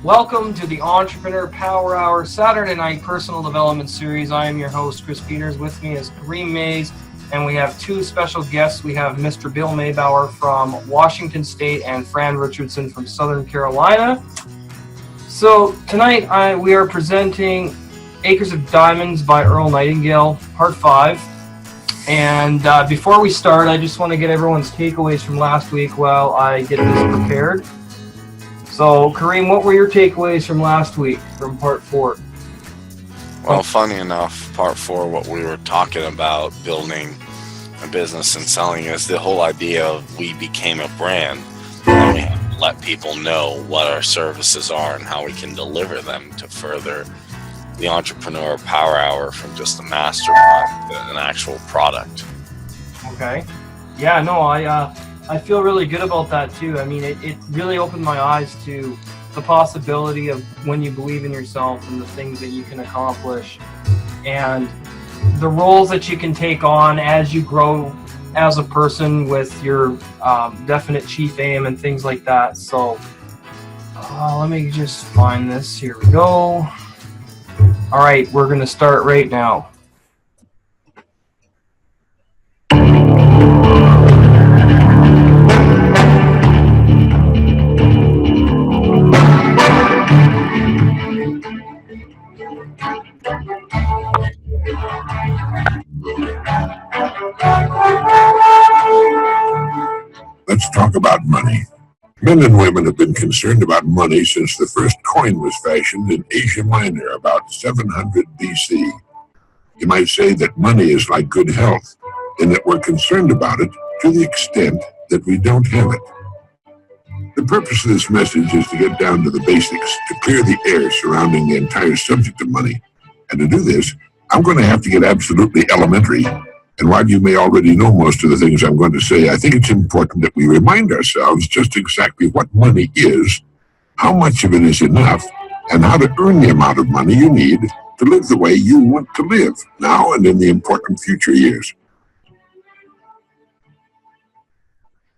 Welcome to the Entrepreneur Power Hour Saturday Night Personal Development Series. I am your host, Chris Peters. With me is Kareem Mays, and we have two special guests. We have Mr. Bill Maybauer from Washington State and Fran Richardson from Southern Carolina. So tonight we are presenting Acres of Diamonds by Earl Nightingale, Part 5. And before we start, I just want to get everyone's takeaways from last week while I get this prepared. So, Kareem, what were your takeaways from last week, from Part 4? Well, funny enough, Part 4, what we were talking about, building a business and selling, is the whole idea of we became a brand. And we have to let people know what our services are and how we can deliver them to further the Entrepreneur Power Hour from just a mastermind to an actual product. Okay. Yeah, no, I feel really good about that too. I mean, it really opened my eyes to the possibility of when you believe in yourself and the things that you can accomplish and the roles that you can take on as you grow as a person with your definite chief aim and things like that. So let me just find this. Here we go. All right, we're going to start right now. Let's talk about money. Men and women have been concerned about money since the first coin was fashioned in Asia Minor about 700 BC. You might say that money is like good health, in that we're concerned about it to the extent that we don't have it. The purpose of this message is to get down to the basics, to clear the air surrounding the entire subject of money. And to do this, I'm going to have to get absolutely elementary. And while you may already know most of the things I'm going to say, I think it's important that we remind ourselves just exactly what money is, how much of it is enough, and how to earn the amount of money you need to live the way you want to live, now and in the important future years.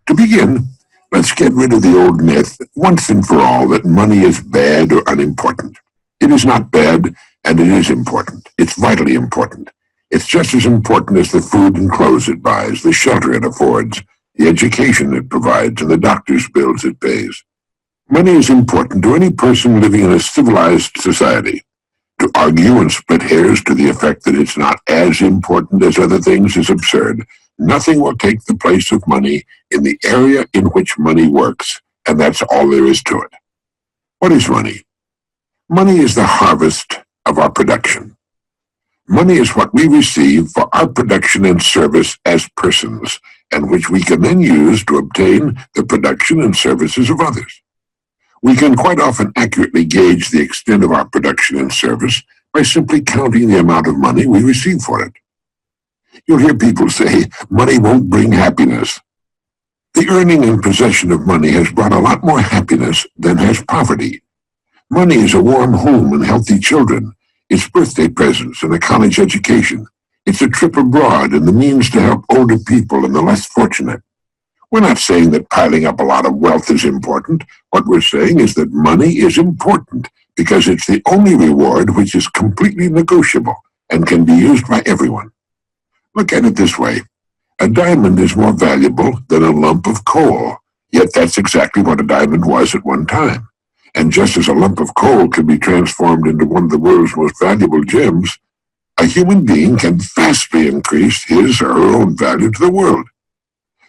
To begin, let's get rid of the old myth, once and for all, that money is bad or unimportant. It is not bad, and it is important. It's vitally important. It's just as important as the food and clothes it buys, the shelter it affords, the education it provides, and the doctor's bills it pays. Money is important to any person living in a civilized society. To argue and split hairs to the effect that it's not as important as other things is absurd. Nothing will take the place of money in the area in which money works, and that's all there is to it. What is money? Money is the harvest of our production. Money is what we receive for our production and service as persons, and which we can then use to obtain the production and services of others. We can quite often accurately gauge the extent of our production and service by simply counting the amount of money we receive for it. You'll hear people say, money won't bring happiness. The earning and possession of money has brought a lot more happiness than has poverty. Money is a warm home and healthy children. It's birthday presents and a college education. It's a trip abroad and the means to help older people and the less fortunate. We're not saying that piling up a lot of wealth is important. What we're saying is that money is important because it's the only reward which is completely negotiable and can be used by everyone. Look at it this way. A diamond is more valuable than a lump of coal, yet that's exactly what a diamond was at one time. And just as a lump of coal can be transformed into one of the world's most valuable gems, a human being can vastly increase his or her own value to the world.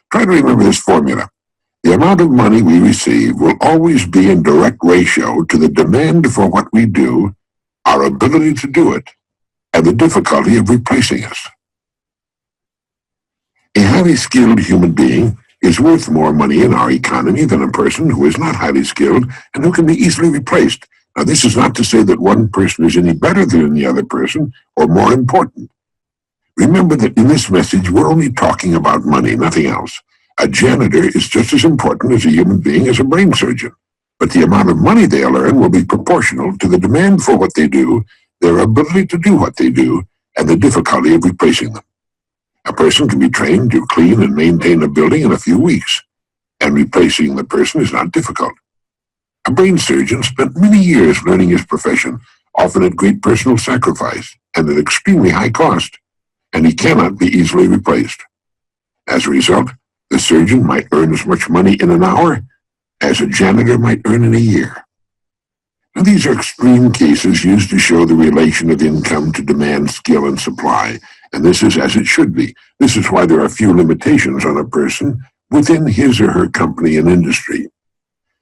Try to remember this formula. The amount of money we receive will always be in direct ratio to the demand for what we do, our ability to do it, and the difficulty of replacing us. A highly skilled human being is worth more money in our economy than a person who is not highly skilled and who can be easily replaced. Now, this is not to say that one person is any better than the other person or more important. Remember that in this message, we're only talking about money, nothing else. A janitor is just as important as a human being as a brain surgeon, but the amount of money they'll earn will be proportional to the demand for what they do, their ability to do what they do, and the difficulty of replacing them. A person can be trained to clean and maintain a building in a few weeks, and replacing the person is not difficult. A brain surgeon spent many years learning his profession, often at great personal sacrifice and at extremely high cost, and he cannot be easily replaced. As a result, the surgeon might earn as much money in an hour as a janitor might earn in a year. Now, these are extreme cases used to show the relation of income to demand, skill, and supply, and this is as it should be. This is why there are few limitations on a person within his or her company and industry.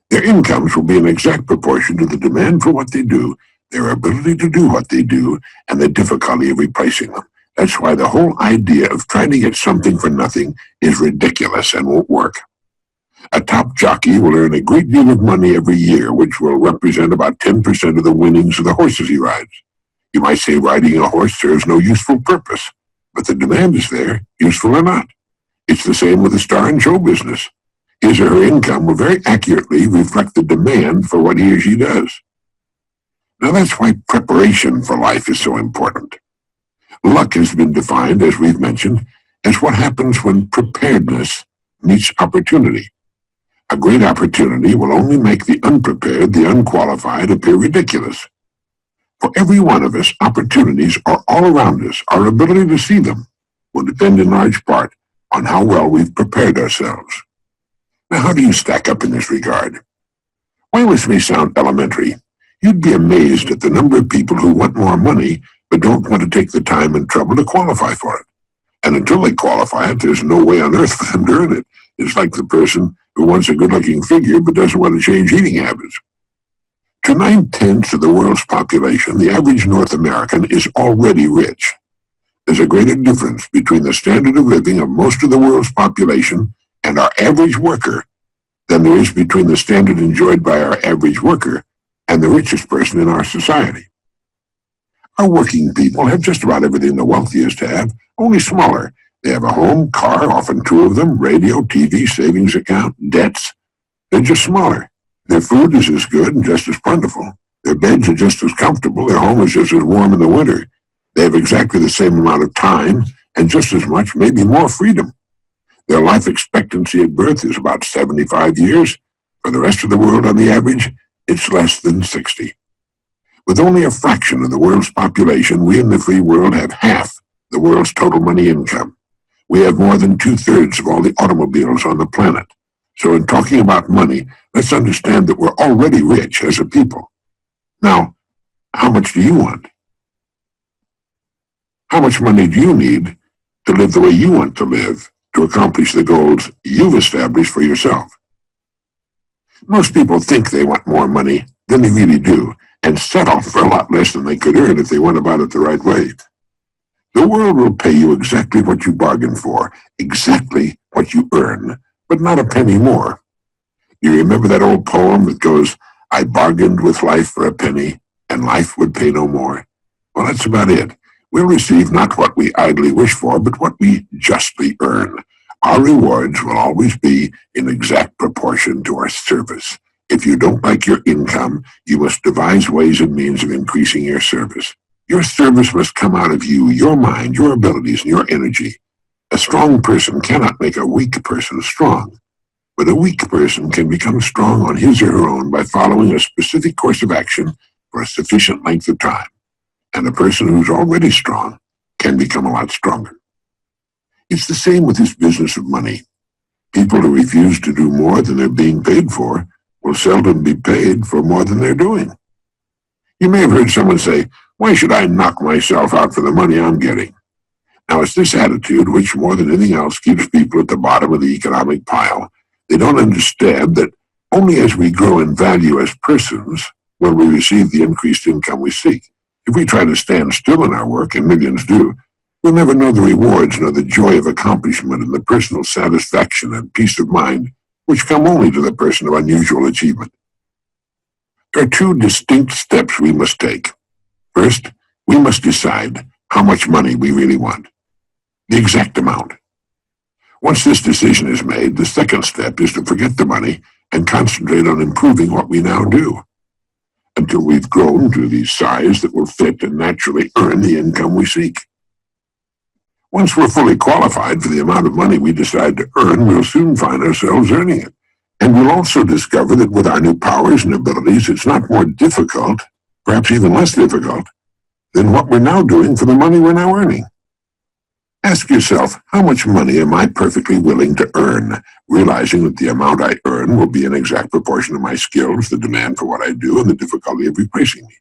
Their incomes will be in exact proportion to the demand for what they do, their ability to do what they do, and the difficulty of replacing them. That's why the whole idea of trying to get something for nothing is ridiculous and won't work. A top jockey will earn a great deal of money every year, which will represent about 10% of the winnings of the horses he rides. You might say riding a horse serves no useful purpose, but the demand is there, useful or not. It's the same with a star in show business. His or her income will very accurately reflect the demand for what he or she does. Now that's why preparation for life is so important. Luck has been defined, as we've mentioned, as what happens when preparedness meets opportunity. A great opportunity will only make the unprepared, the unqualified, appear ridiculous. For every one of us, opportunities are all around us. Our ability to see them will depend in large part on how well we've prepared ourselves. Now, how do you stack up in this regard? While this may sound elementary, you'd be amazed at the number of people who want more money but don't want to take the time and trouble to qualify for it. And until they qualify it, there's no way on earth for them to earn it. It's like the person who wants a good-looking figure but doesn't want to change eating habits. To 9/10 of the world's population, the average North American is already rich. There's a greater difference between the standard of living of most of the world's population and our average worker than there is between the standard enjoyed by our average worker and the richest person in our society. Our working people have just about everything the wealthiest have, only smaller. They have a home, car, often two of them, radio, TV, savings account, debts. They're just smaller. Their food is as good and just as plentiful. Their beds are just as comfortable. Their home is just as warm in the winter. They have exactly the same amount of time and just as much, maybe more freedom. Their life expectancy at birth is about 75 years. For the rest of the world, on the average, it's less than 60. With only a fraction of the world's population, we in the free world have half the world's total money income. We have more than 2/3 of all the automobiles on the planet. So in talking about money, let's understand that we're already rich as a people. Now, how much do you want? How much money do you need to live the way you want to live, to accomplish the goals you've established for yourself? Most people think they want more money than they really do, and settle for a lot less than they could earn if they went about it the right way. The world will pay you exactly what you bargained for, exactly what you earn, but not a penny more. You remember that old poem that goes, "I bargained with life for a penny, and life would pay no more"? Well, that's about it. We'll receive not what we idly wish for, but what we justly earn. Our rewards will always be in exact proportion to our service. If you don't like your income, you must devise ways and means of increasing your service. Your service must come out of you, your mind, your abilities, and your energy. A strong person cannot make a weak person strong, but a weak person can become strong on his or her own by following a specific course of action for a sufficient length of time. And a person who's already strong can become a lot stronger. It's the same with this business of money. People who refuse to do more than they're being paid for will seldom be paid for more than they're doing. You may have heard someone say, "Why should I knock myself out for the money I'm getting?" Now, it's this attitude which, more than anything else, keeps people at the bottom of the economic pile. They don't understand that only as we grow in value as persons will we receive the increased income we seek. If we try to stand still in our work, and millions do, we'll never know the rewards nor the joy of accomplishment and the personal satisfaction and peace of mind which come only to the person of unusual achievement. There are two distinct steps we must take. First, we must decide how much money we really want, the exact amount. Once this decision is made, the second step is to forget the money and concentrate on improving what we now do, until we've grown to the size that will fit and naturally earn the income we seek. Once we're fully qualified for the amount of money we decide to earn, we'll soon find ourselves earning it. And you'll also discover that with our new powers and abilities, it's not more difficult, perhaps even less difficult, than what we're now doing for the money we're now earning. Ask yourself, how much money am I perfectly willing to earn, realizing that the amount I earn will be an exact proportion of my skills, the demand for what I do, and the difficulty of replacing me.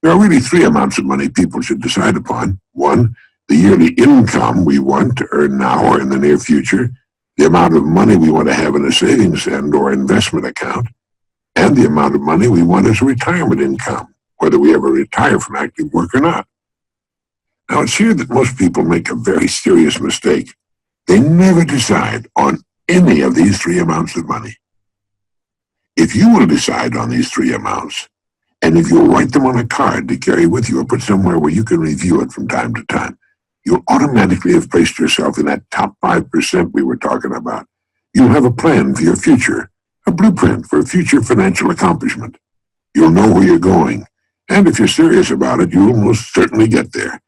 There are really three amounts of money people should decide upon. One, the yearly income we want to earn now or in the near future, the amount of money we want to have in a savings and or investment account, and the amount of money we want as a retirement income, whether we ever retire from active work or not. Now, it's here that most people make a very serious mistake. They never decide on any of these three amounts of money. If you will decide on these three amounts, and if you'll write them on a card to carry with you or put somewhere where you can review it from time to time, you'll automatically have placed yourself in that top 5% we were talking about. You'll have a plan for your future, a blueprint for future financial accomplishment. You'll know where you're going, and if you're serious about it, you'll most certainly get there.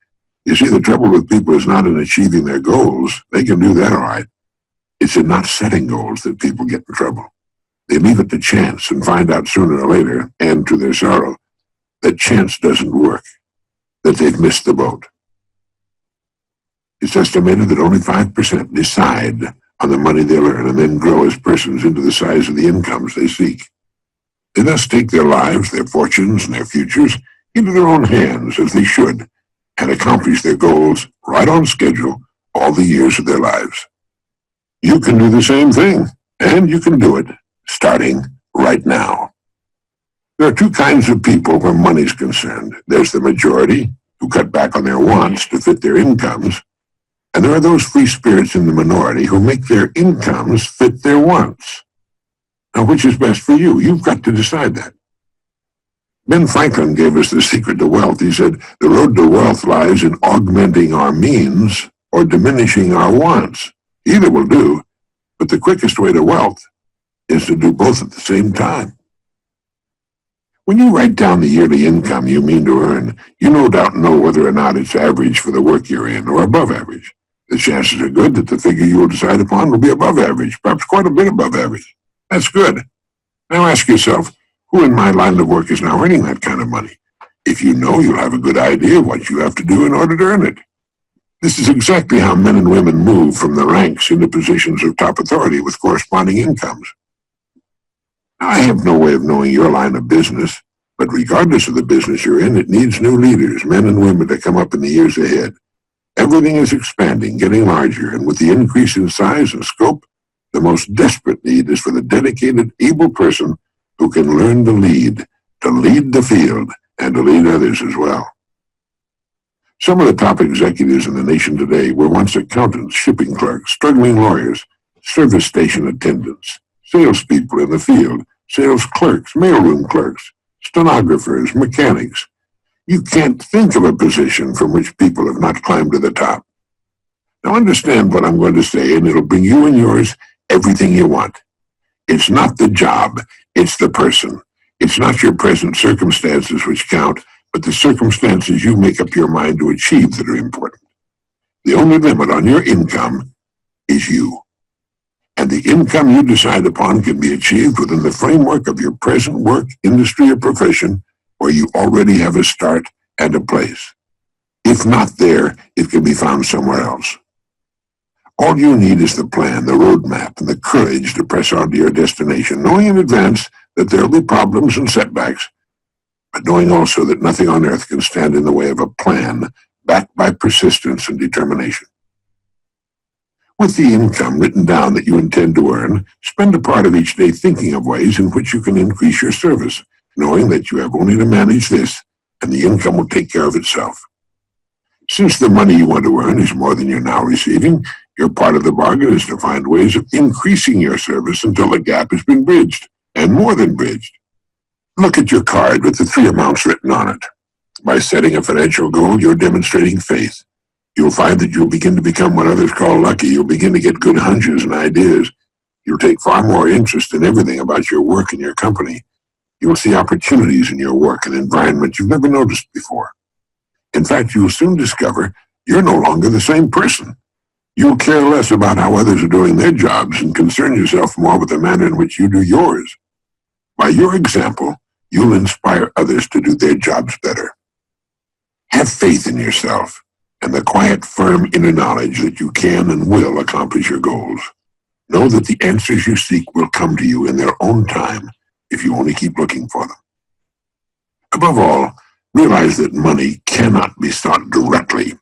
You see, the trouble with people is not in achieving their goals. They can do that all right. It's in not setting goals that people get in trouble. They leave it to chance and find out sooner or later, and to their sorrow, that chance doesn't work, that they've missed the boat. It's estimated that only 5% decide on the money they'll earn and then grow as persons into the size of the incomes they seek. They thus take their lives, their fortunes, and their futures into their own hands, as they should, and accomplish their goals right on schedule all the years of their lives. You can do the same thing, and you can do it starting right now. There are two kinds of people where money's concerned. There's the majority, who cut back on their wants to fit their incomes, and there are those free spirits in the minority who make their incomes fit their wants. Now, which is best for you? You've got to decide that. Ben Franklin gave us the secret to wealth. He said, the road to wealth lies in augmenting our means or diminishing our wants. Either will do, but the quickest way to wealth is to do both at the same time. When you write down the yearly income you mean to earn, you no doubt know whether or not it's average for the work you're in or above average. The chances are good that the figure you will decide upon will be above average, perhaps quite a bit above average. That's good. Now ask yourself, who in my line of work is now earning that kind of money? If you know, you'll have a good idea of what you have to do in order to earn it. This is exactly how men and women move from the ranks into positions of top authority with corresponding incomes. Now, I have no way of knowing your line of business, but regardless of the business you're in, it needs new leaders, men and women, to come up in the years ahead. Everything is expanding, getting larger, and with the increase in size and scope, the most desperate need is for the dedicated, able person who can learn to lead the field, and to lead others as well. Some of the top executives in the nation today were once accountants, shipping clerks, struggling lawyers, service station attendants, salespeople in the field, sales clerks, mailroom clerks, stenographers, mechanics. You can't think of a position from which people have not climbed to the top. Now understand what I'm going to say, and it'll bring you and yours everything you want. It's not the job, it's the person. It's not your present circumstances which count, but the circumstances you make up your mind to achieve that are important. The only limit on your income is you. And the income you decide upon can be achieved within the framework of your present work, industry, or profession, where you already have a start and a place. If not there, it can be found somewhere else. All you need is the plan, the roadmap, and the courage to press on to your destination, knowing in advance that there will be problems and setbacks, but knowing also that nothing on earth can stand in the way of a plan backed by persistence and determination. With the income written down that you intend to earn, spend a part of each day thinking of ways in which you can increase your service, knowing that you have only to manage this, and the income will take care of itself. Since the money you want to earn is more than you're now receiving, your part of the bargain is to find ways of increasing your service until the gap has been bridged, and more than bridged. Look at your card with the three amounts written on it. By setting a financial goal, you're demonstrating faith. You'll find that you'll begin to become what others call lucky. You'll begin to get good hunches and ideas. You'll take far more interest in everything about your work and your company. You'll see opportunities in your work and environment you've never noticed before. In fact, you'll soon discover you're no longer the same person. You'll care less about how others are doing their jobs and concern yourself more with the manner in which you do yours. By your example, you'll inspire others to do their jobs better. Have faith in yourself and the quiet, firm inner knowledge that you can and will accomplish your goals. Know that the answers you seek will come to you in their own time if you only keep looking for them. Above all, realize that money cannot be sought directly.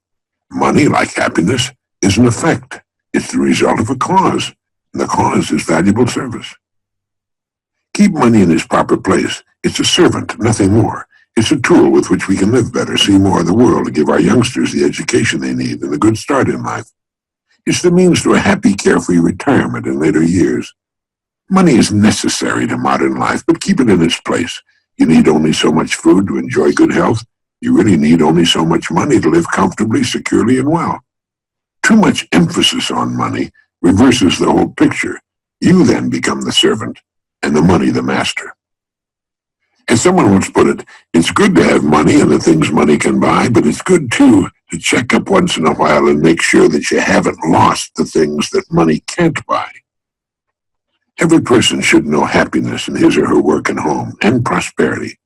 Money, like happiness, is an effect. It's the result of a cause, and the cause is valuable service. Keep money in its proper place. It's a servant, nothing more. It's a tool with which we can live better, see more of the world, and give our youngsters the education they need and a good start in life. It's the means to a happy, carefree retirement in later years. Money is necessary to modern life, but keep it in its place. You need only so much food to enjoy good health. You really need only so much money to live comfortably, securely, and well. Too much emphasis on money reverses the whole picture. You then become the servant, and the money the master. As someone once put it, it's good to have money and the things money can buy, but it's good, too, to check up once in a while and make sure that you haven't lost the things that money can't buy. Every person should know happiness in his or her work and home, and prosperity.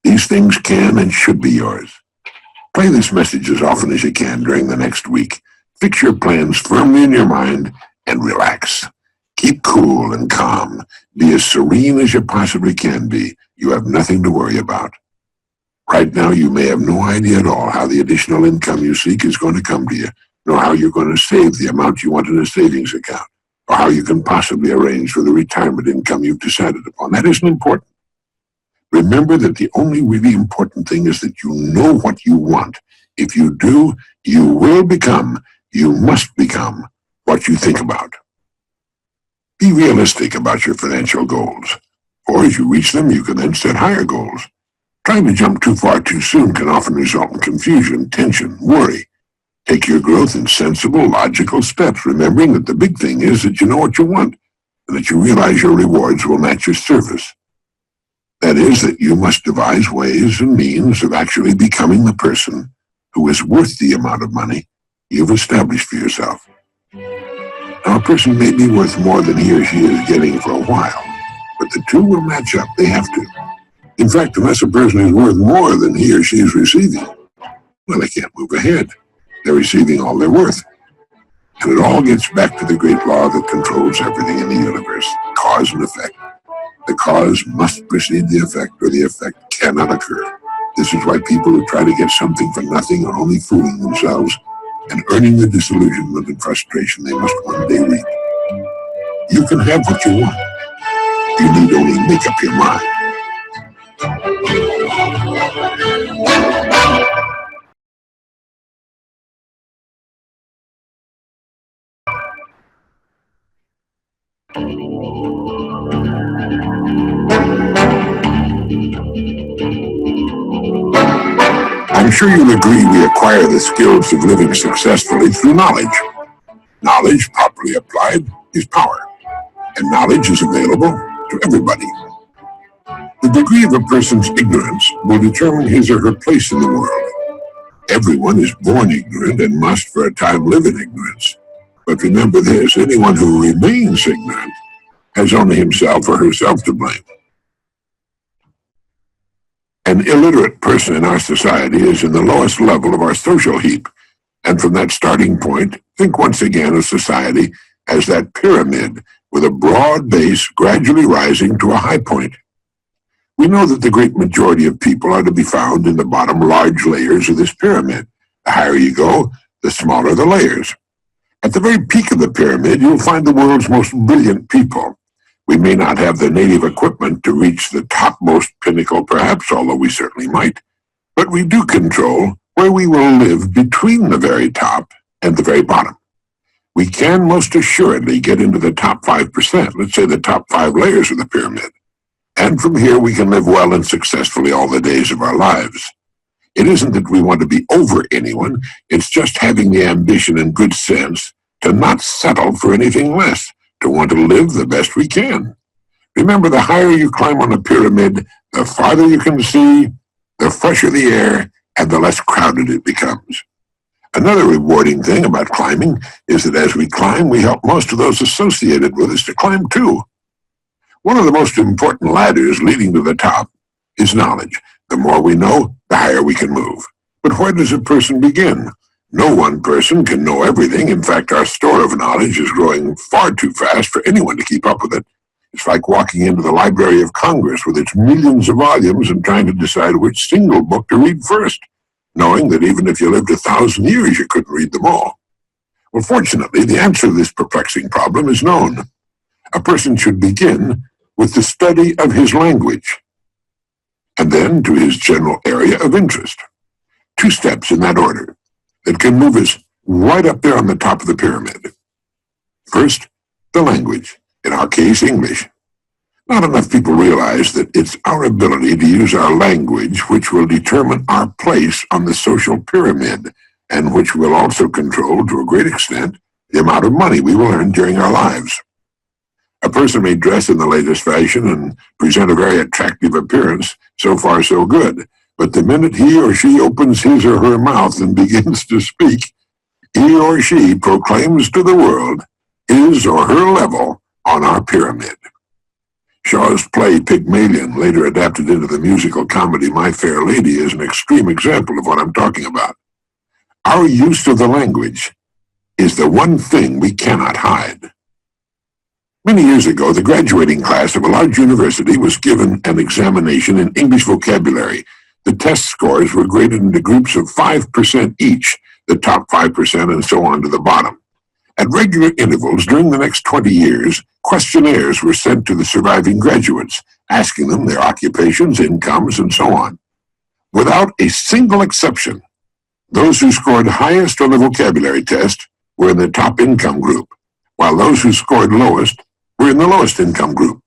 These things can and should be yours. Play this message as often as you can during the next week. Fix your plans firmly in your mind and relax. Keep cool and calm. Be as serene as you possibly can be. You have nothing to worry about. Right now, you may have no idea at all how the additional income you seek is going to come to you, nor how you're going to save the amount you want in a savings account, or how you can possibly arrange for the retirement income you've decided upon. That isn't important. Remember that the only really important thing is that you know what you want. If you do, you will become, you must become, what you think about. Be realistic about your financial goals, or as you reach them, you can then set higher goals. Trying to jump too far too soon can often result in confusion, tension, worry. Take your growth in sensible, logical steps, remembering that the big thing is that you know what you want, and that you realize your rewards will match your service. That is, that you must devise ways and means of actually becoming the person who is worth the amount of money you've established for yourself. Now, a person may be worth more than he or she is getting for a while, but the two will match up. They have to. In fact, unless a person is worth more than he or she is receiving, well, they can't move ahead. They're receiving all they're worth. And it all gets back to the great law that controls everything in the universe, cause and effect. The cause must precede the effect, or the effect cannot occur. This is why people who try to get something for nothing are only fooling themselves and earning the disillusionment and frustration they must one day reap. You can have what you want. You need only make up your mind. I'm sure you'll agree we acquire the skills of living successfully through knowledge. Knowledge, properly applied, is power, and knowledge is available to everybody. The degree of a person's ignorance will determine his or her place in the world. Everyone is born ignorant and must for a time live in ignorance. But remember this, anyone who remains ignorant has only himself or herself to blame. An illiterate person in our society is in the lowest level of our social heap, and from that starting point, think once again of society as that pyramid with a broad base gradually rising to a high point. We know that the great majority of people are to be found in the bottom large layers of this pyramid. The higher you go, the smaller the layers. At the very peak of the pyramid, you'll find the world's most brilliant people. We may not have the native equipment to reach the topmost pinnacle, perhaps, although we certainly might. But we do control where we will live between the very top and the very bottom. We can most assuredly get into the top 5%, let's say the top 5 layers of the pyramid. And from here we can live well and successfully all the days of our lives. It isn't that we want to be over anyone, it's just having the ambition and good sense to not settle for anything less, to want to live the best we can. Remember, the higher you climb on the pyramid, the farther you can see, the fresher the air, and the less crowded it becomes. Another rewarding thing about climbing is that as we climb, we help most of those associated with us to climb too. One of the most important ladders leading to the top is knowledge. The more we know, the higher we can move. But where does a person begin? No one person can know everything. In fact, our store of knowledge is growing far too fast for anyone to keep up with it. It's like walking into the Library of Congress with its millions of volumes and trying to decide which single book to read first, knowing that even if you lived 1,000 years, you couldn't read them all. Well, fortunately, the answer to this perplexing problem is known. A person should begin with the study of his language, and then to his general area of interest. 2 steps in that order that can move us right up there on the top of the pyramid. First, the language, in our case, English. Not enough people realize that it's our ability to use our language which will determine our place on the social pyramid, and which will also control, to a great extent, the amount of money we will earn during our lives. A person may dress in the latest fashion and present a very attractive appearance, so far so good, but the minute he or she opens his or her mouth and begins to speak, he or she proclaims to the world his or her level on our pyramid. Shaw's play Pygmalion, later adapted into the musical comedy My Fair Lady, is an extreme example of what I'm talking about. Our use of the language is the one thing we cannot hide. Many years ago, the graduating class of a large university was given an examination in English vocabulary. The test scores were graded into groups of 5% each, the top 5% and so on to the bottom. At regular intervals during the next 20 years, questionnaires were sent to the surviving graduates, asking them their occupations, incomes, and so on. Without a single exception, those who scored highest on the vocabulary test were in the top income group, while those who scored lowest were in the lowest income group.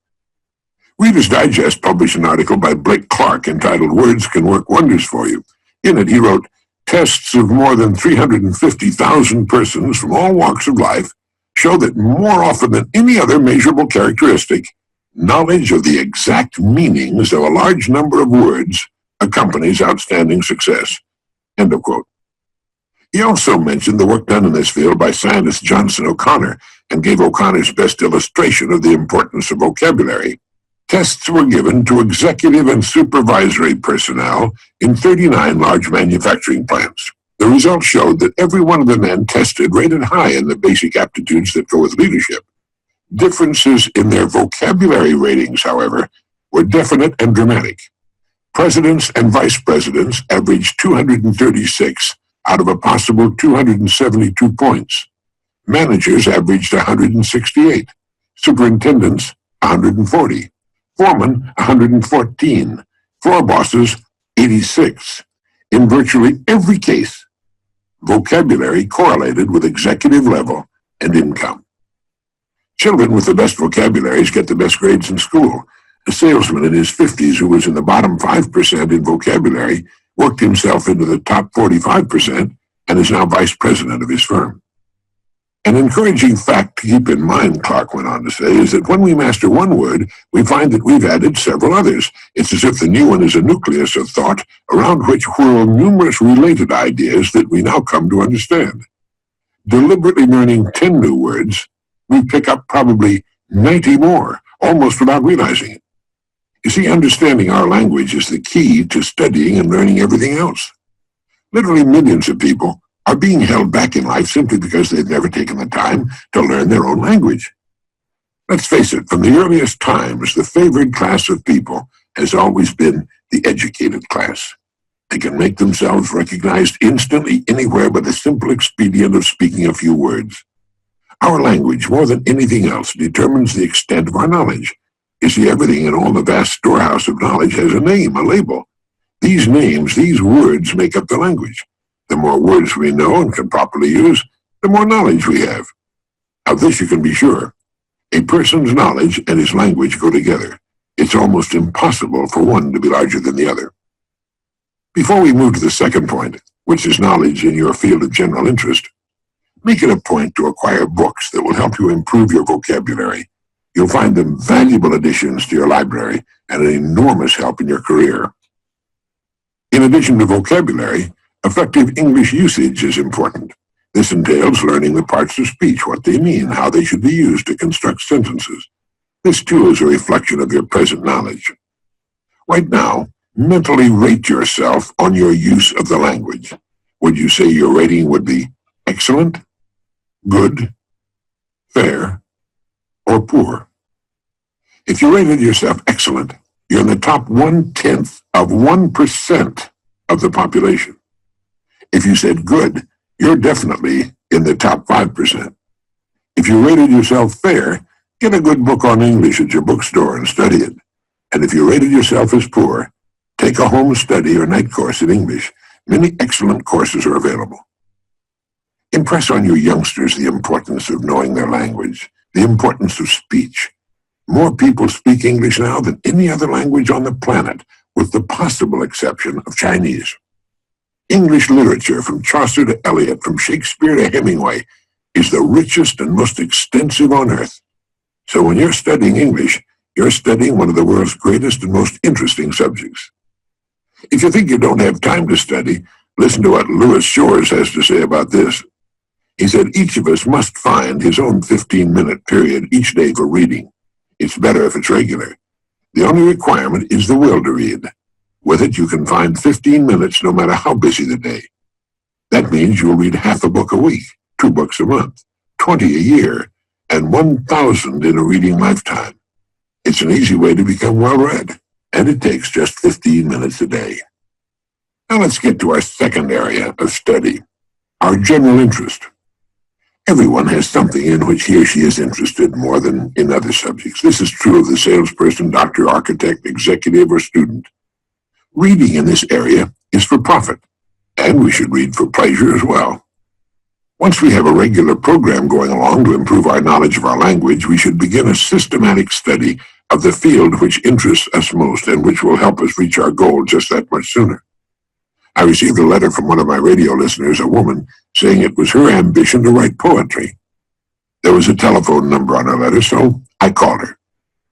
Reader's Digest published an article by Blake Clark entitled "Words Can Work Wonders for You." In it, he wrote, "Tests of more than 350,000 persons from all walks of life show that more often than any other measurable characteristic, knowledge of the exact meanings of a large number of words accompanies outstanding success." End of quote. He also mentioned the work done in this field by scientist Johnson O'Connor and gave O'Connor's best illustration of the importance of vocabulary. Tests were given to executive and supervisory personnel in 39 large manufacturing plants. The results showed that every one of the men tested rated high in the basic aptitudes that go with leadership. Differences in their vocabulary ratings, however, were definite and dramatic. Presidents and vice presidents averaged 236 out of a possible 272 points. Managers averaged 168. Superintendents, 140. Foremen, 114. Floor bosses, 86. In virtually every case, vocabulary correlated with executive level and income. Children with the best vocabularies get the best grades in school. A salesman in his 50s who was in the bottom 5% in vocabulary worked himself into the top 45% and is now vice president of his firm. An encouraging fact to keep in mind, Clark went on to say, is that when we master one word, we find that we've added several others. It's as if the new one is a nucleus of thought around which whirl numerous related ideas that we now come to understand. Deliberately learning 10 new words, we pick up probably 90 more, almost without realizing it. You see, understanding our language is the key to studying and learning everything else. Literally millions of people are being held back in life simply because they've never taken the time to learn their own language. Let's face it, from the earliest times, the favored class of people has always been the educated class. They can make themselves recognized instantly anywhere by the simple expedient of speaking a few words. Our language, more than anything else, determines the extent of our knowledge. You see, everything in all the vast storehouse of knowledge has a name, a label. These names, these words make up the language. The more words we know and can properly use, the more knowledge we have. Of this you can be sure. A person's knowledge and his language go together. It's almost impossible for one to be larger than the other. Before we move to the second point, which is knowledge in your field of general interest, make it a point to acquire books that will help you improve your vocabulary. You'll find them valuable additions to your library and an enormous help in your career. In addition to vocabulary, Effective English usage is important. This entails learning the parts of speech, what they mean, how they should be used to construct sentences. This too is a reflection of your present knowledge. Right now, mentally rate yourself on your use of the language. Would you say your rating would be excellent, good, fair, or poor? If you rated yourself excellent, you're in the top 1/10 of 1% of the population. If you said good, you're definitely in the top 5%. If you rated yourself fair, get a good book on English at your bookstore and study it. And if you rated yourself as poor, take a home study or night course in English. Many excellent courses are available. Impress on your youngsters the importance of knowing their language, the importance of speech. More people speak English now than any other language on the planet, with the possible exception of Chinese. English literature, from Chaucer to Eliot, from Shakespeare to Hemingway, is the richest and most extensive on earth. So when you're studying English, you're studying one of the world's greatest and most interesting subjects. If you think you don't have time to study, listen to what Louis Shores has to say about this. He said, each of us must find his own 15-minute period each day for reading. It's better if it's regular. The only requirement is the will to read. With it, you can find 15 minutes no matter how busy the day. That means you'll read half a book a week, 2 books a month, 20 a year, and 1,000 in a reading lifetime. It's an easy way to become well-read, and it takes just 15 minutes a day. Now let's get to our second area of study, our general interest. Everyone has something in which he or she is interested more than in other subjects. This is true of the salesperson, doctor, architect, executive, or student. Reading in this area is for profit, and we should read for pleasure as well. Once we have a regular program going along to improve our knowledge of our language, we should begin a systematic study of the field which interests us most and which will help us reach our goal just that much sooner. I received a letter from one of my radio listeners, a woman, saying it was her ambition to write poetry. There was a telephone number on her letter, so I called her.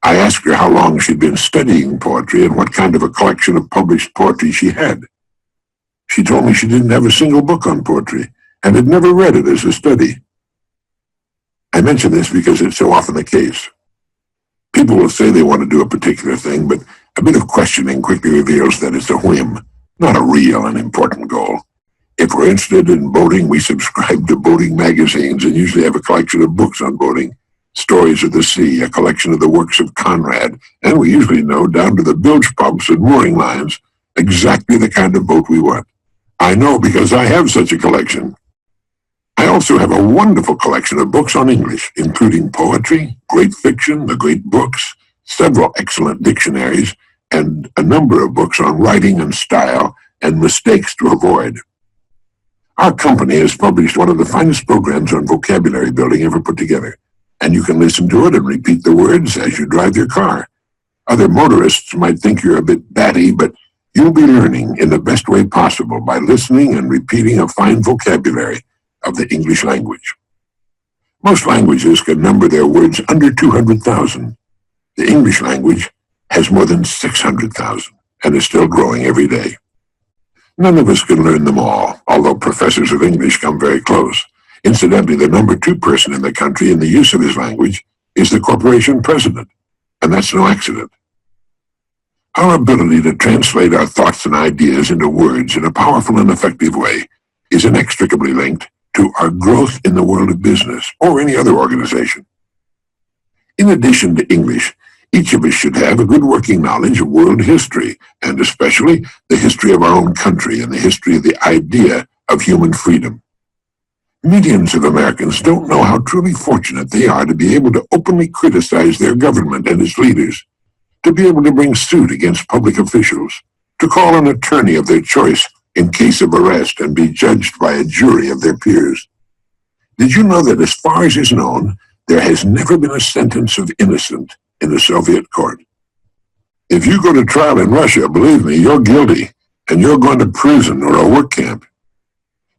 I asked her how long she'd been studying poetry and what kind of a collection of published poetry she had. She told me she didn't have a single book on poetry and had never read it as a study. I mention this because it's so often the case. People will say they want to do a particular thing, but a bit of questioning quickly reveals that it's a whim, not a real and important goal. If we're interested in boating, we subscribe to boating magazines and usually have a collection of books on boating, Stories of the Sea, a collection of the works of Conrad, and we usually know, down to the bilge pumps and mooring lines, exactly the kind of boat we want. I know because I have such a collection. I also have a wonderful collection of books on English, including poetry, great fiction, the great books, several excellent dictionaries, and a number of books on writing and style and mistakes to avoid. Our company has published one of the finest programs on vocabulary building ever put together, and you can listen to it and repeat the words as you drive your car. Other motorists might think you're a bit batty, but you'll be learning in the best way possible by listening and repeating a fine vocabulary of the English language. Most languages can number their words under 200,000. The English language has more than 600,000 and is still growing every day. None of us can learn them all, although professors of English come very close. Incidentally, the number 2 person in the country in the use of his language is the corporation president, and that's no accident. Our ability to translate our thoughts and ideas into words in a powerful and effective way is inextricably linked to our growth in the world of business or any other organization. In addition to English, each of us should have a good working knowledge of world history, and especially the history of our own country and the history of the idea of human freedom. Millions of Americans don't know how truly fortunate they are to be able to openly criticize their government and its leaders, to be able to bring suit against public officials, to call an attorney of their choice in case of arrest and be judged by a jury of their peers. Did you know that as far as is known, there has never been a sentence of innocent in the Soviet court? If you go to trial in Russia, believe me, you're guilty, and you're going to prison or a work camp.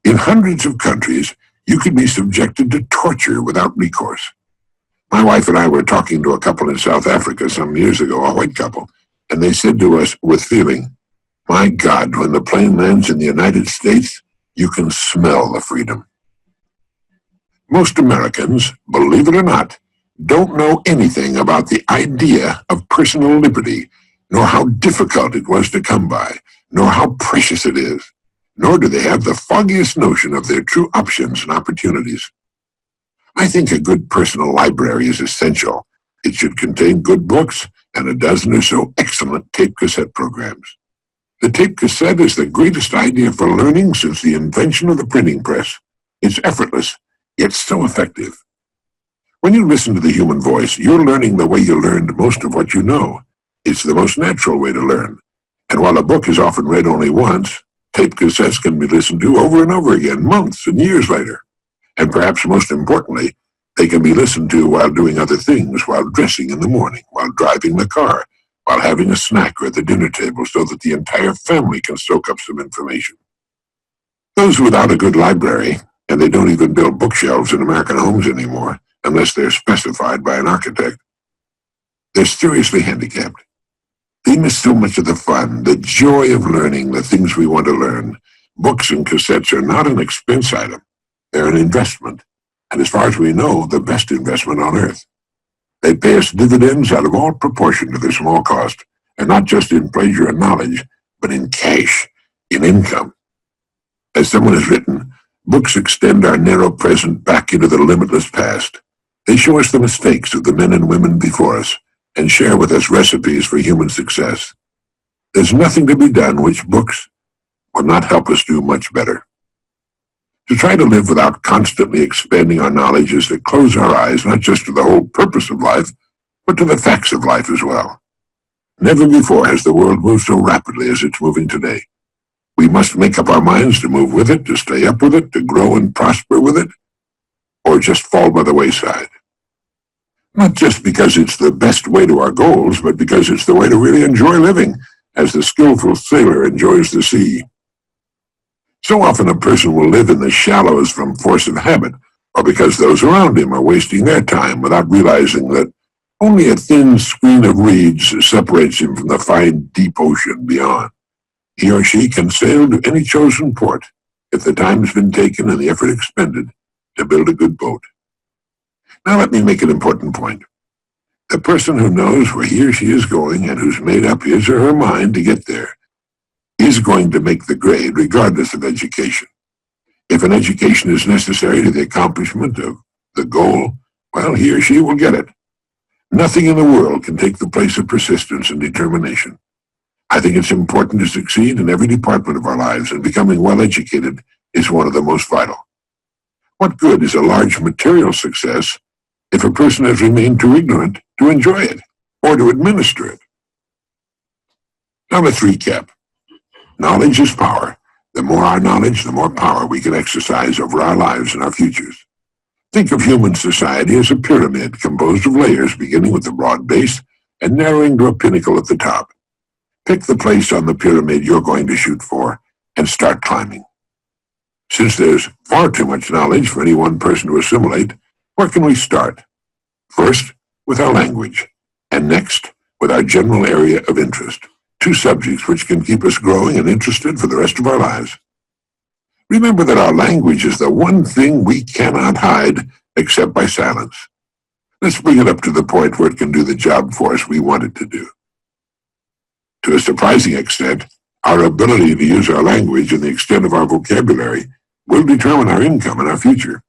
In hundreds of countries, you could be subjected to torture without recourse. My wife and I were talking to a couple in South Africa some years ago, a white couple, and they said to us with feeling, My God, when the plane lands in the United States, you can smell the freedom. Most Americans, believe it or not, don't know anything about the idea of personal liberty, nor how difficult it was to come by, nor how precious it is, nor do they have the foggiest notion of their true options and opportunities. I think a good personal library is essential. It should contain good books and a dozen or so excellent tape cassette programs. The tape cassette is the greatest idea for learning since the invention of the printing press. It's effortless, yet so effective. When you listen to the human voice, you're learning the way you learned most of what you know. It's the most natural way to learn. And while a book is often read only once, tape cassettes can be listened to over and over again, months and years later. And perhaps most importantly, they can be listened to while doing other things, while dressing in the morning, while driving the car, while having a snack or at the dinner table so that the entire family can soak up some information. Those without a good library, and they don't even build bookshelves in American homes anymore, unless they're specified by an architect, they're seriously handicapped. They miss so much of the fun, the joy of learning the things we want to learn. Books and cassettes are not an expense item. They're an investment, and as far as we know, the best investment on earth. They pay us dividends out of all proportion to their small cost, and not just in pleasure and knowledge, but in cash, in income. As someone has written, books extend our narrow present back into the limitless past. They show us the mistakes of the men and women before us, and share with us recipes for human success. There's nothing to be done which books will not help us do much better. To try to live without constantly expanding our knowledge is to close our eyes not just to the whole purpose of life, but to the facts of life as well. Never before has the world moved so rapidly as it's moving today. We must make up our minds to move with it, to stay up with it, to grow and prosper with it, or just fall by the wayside. Not just because it's the best way to our goals, but because it's the way to really enjoy living, as the skillful sailor enjoys the sea. So often a person will live in the shallows from force of habit, or because those around him are wasting their time without realizing that only a thin screen of reeds separates him from the fine, deep ocean beyond. He or she can sail to any chosen port if the time has been taken and the effort expended to build a good boat. Now let me make an important point. The person who knows where he or she is going and who's made up his or her mind to get there is going to make the grade regardless of education. If an education is necessary to the accomplishment of the goal, well, he or she will get it. Nothing in the world can take the place of persistence and determination. I think it's important to succeed in every department of our lives, and becoming well educated is one of the most vital. What good is a large material success if a person has remained too ignorant to enjoy it or to administer it? Now let's recap. Knowledge is power. The more our knowledge, the more power we can exercise over our lives and our futures. Think of human society as a pyramid composed of layers beginning with the broad base and narrowing to a pinnacle at the top. Pick the place on the pyramid you're going to shoot for and start climbing. Since there's far too much knowledge for any one person to assimilate, where can we start? First, with our language, and next, with our general area of interest. Two subjects which can keep us growing and interested for the rest of our lives. Remember that our language is the one thing we cannot hide except by silence. Let's bring it up to the point where it can do the job for us we want it to do. To a surprising extent, our ability to use our language and the extent of our vocabulary will determine our income and our future.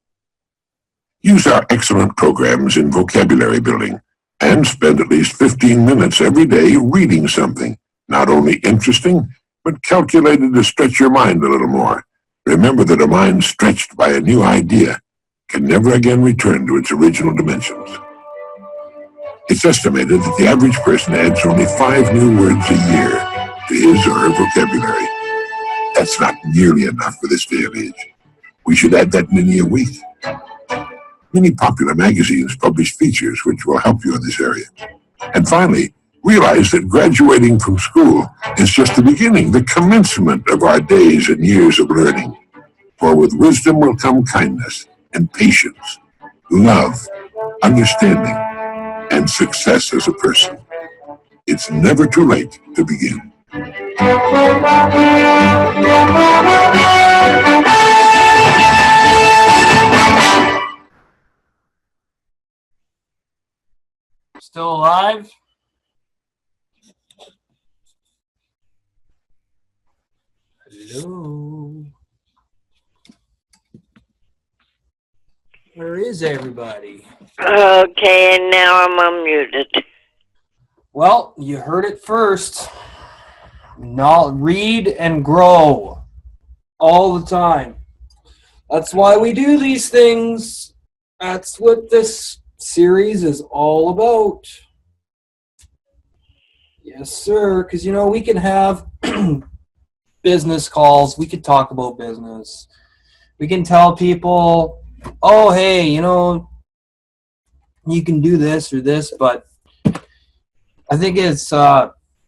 Use our excellent programs in vocabulary building and spend at least 15 minutes every day reading something, not only interesting, but calculated to stretch your mind a little more. Remember that a mind stretched by a new idea can never again return to its original dimensions. It's estimated that the average person adds only 5 new words a year to his or her vocabulary. That's not nearly enough for this day and age. We should add that many a week. Many popular magazines publish features which will help you in this area. And finally, realize that graduating from school is just the beginning, the commencement of our days and years of learning. For with wisdom will come kindness and patience, love, understanding, and success as a person. It's never too late to begin. Still alive? Hello? Where is everybody? Okay, and now I'm unmuted. Well, you heard it first. Read and grow all the time. That's why we do these things. That's what this series is all about. Yes, sir. Because, you know, we can have business calls. We could talk about business. We can tell people, oh, hey, you know, you can do this or this. But I think it's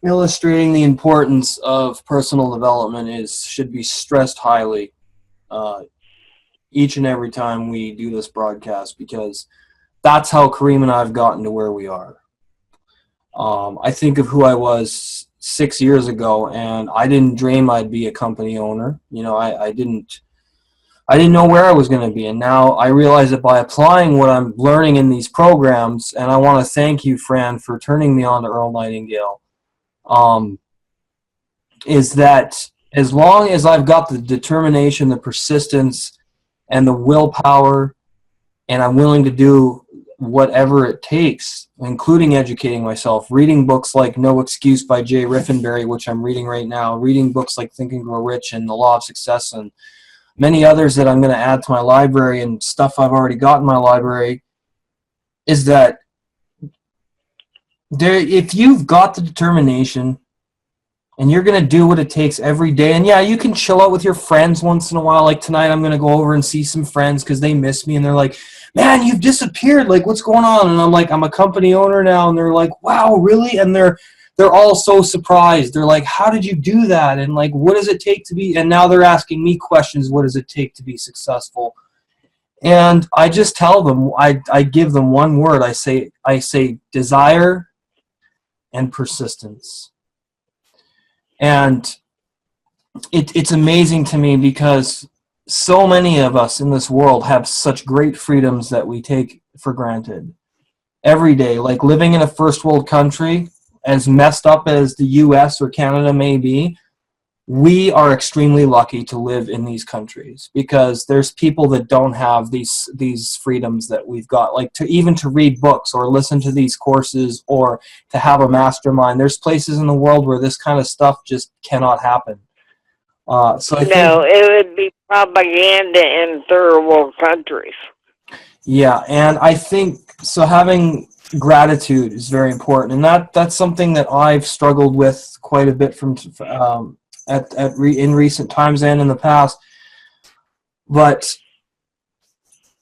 illustrating the importance of personal development should be stressed highly each and every time we do this broadcast, because that's how Kareem and I have gotten to where we are. I think of who I was 6 years ago, and I didn't dream I'd be a company owner. You know, I didn't know where I was going to be, and now I realize that by applying what I'm learning in these programs, and I want to thank you, Fran, for turning me on to Earl Nightingale, is that as long as I've got the determination, the persistence, and the willpower, and I'm willing to do whatever it takes, including educating myself, reading books like No Excuse by Jay Riffenberry, which I'm reading right now, reading books like Think and Grow Rich and The Law of Success, and many others that I'm going to add to my library, and stuff I've already got in my library, is that if you've got the determination and you're going to do what it takes every day, and yeah, you can chill out with your friends once in a while. Like tonight, I'm going to go over and see some friends because they miss me, and they're like, man, you've disappeared. Like, what's going on? And I'm like, I'm a company owner now, and they're like, wow, really? And they're all so surprised. They're like, how did you do that? And like, what does it take to be? And now they're asking me questions. What does it take to be successful? And I just tell them, I give them one word. I say desire and persistence. And it's amazing to me because so many of us in this world have such great freedoms that we take for granted every day. Like living in a first world country, as messed up as the US or Canada may be, we are extremely lucky to live in these countries because there's people that don't have these freedoms that we've got, like to read books or listen to these courses or to have a mastermind. There's places in the world where this kind of stuff just cannot happen. So I think, it would be propaganda in third world countries. Yeah, and I think so. Having gratitude is very important, and that's something that I've struggled with quite a bit from in recent times and in the past. But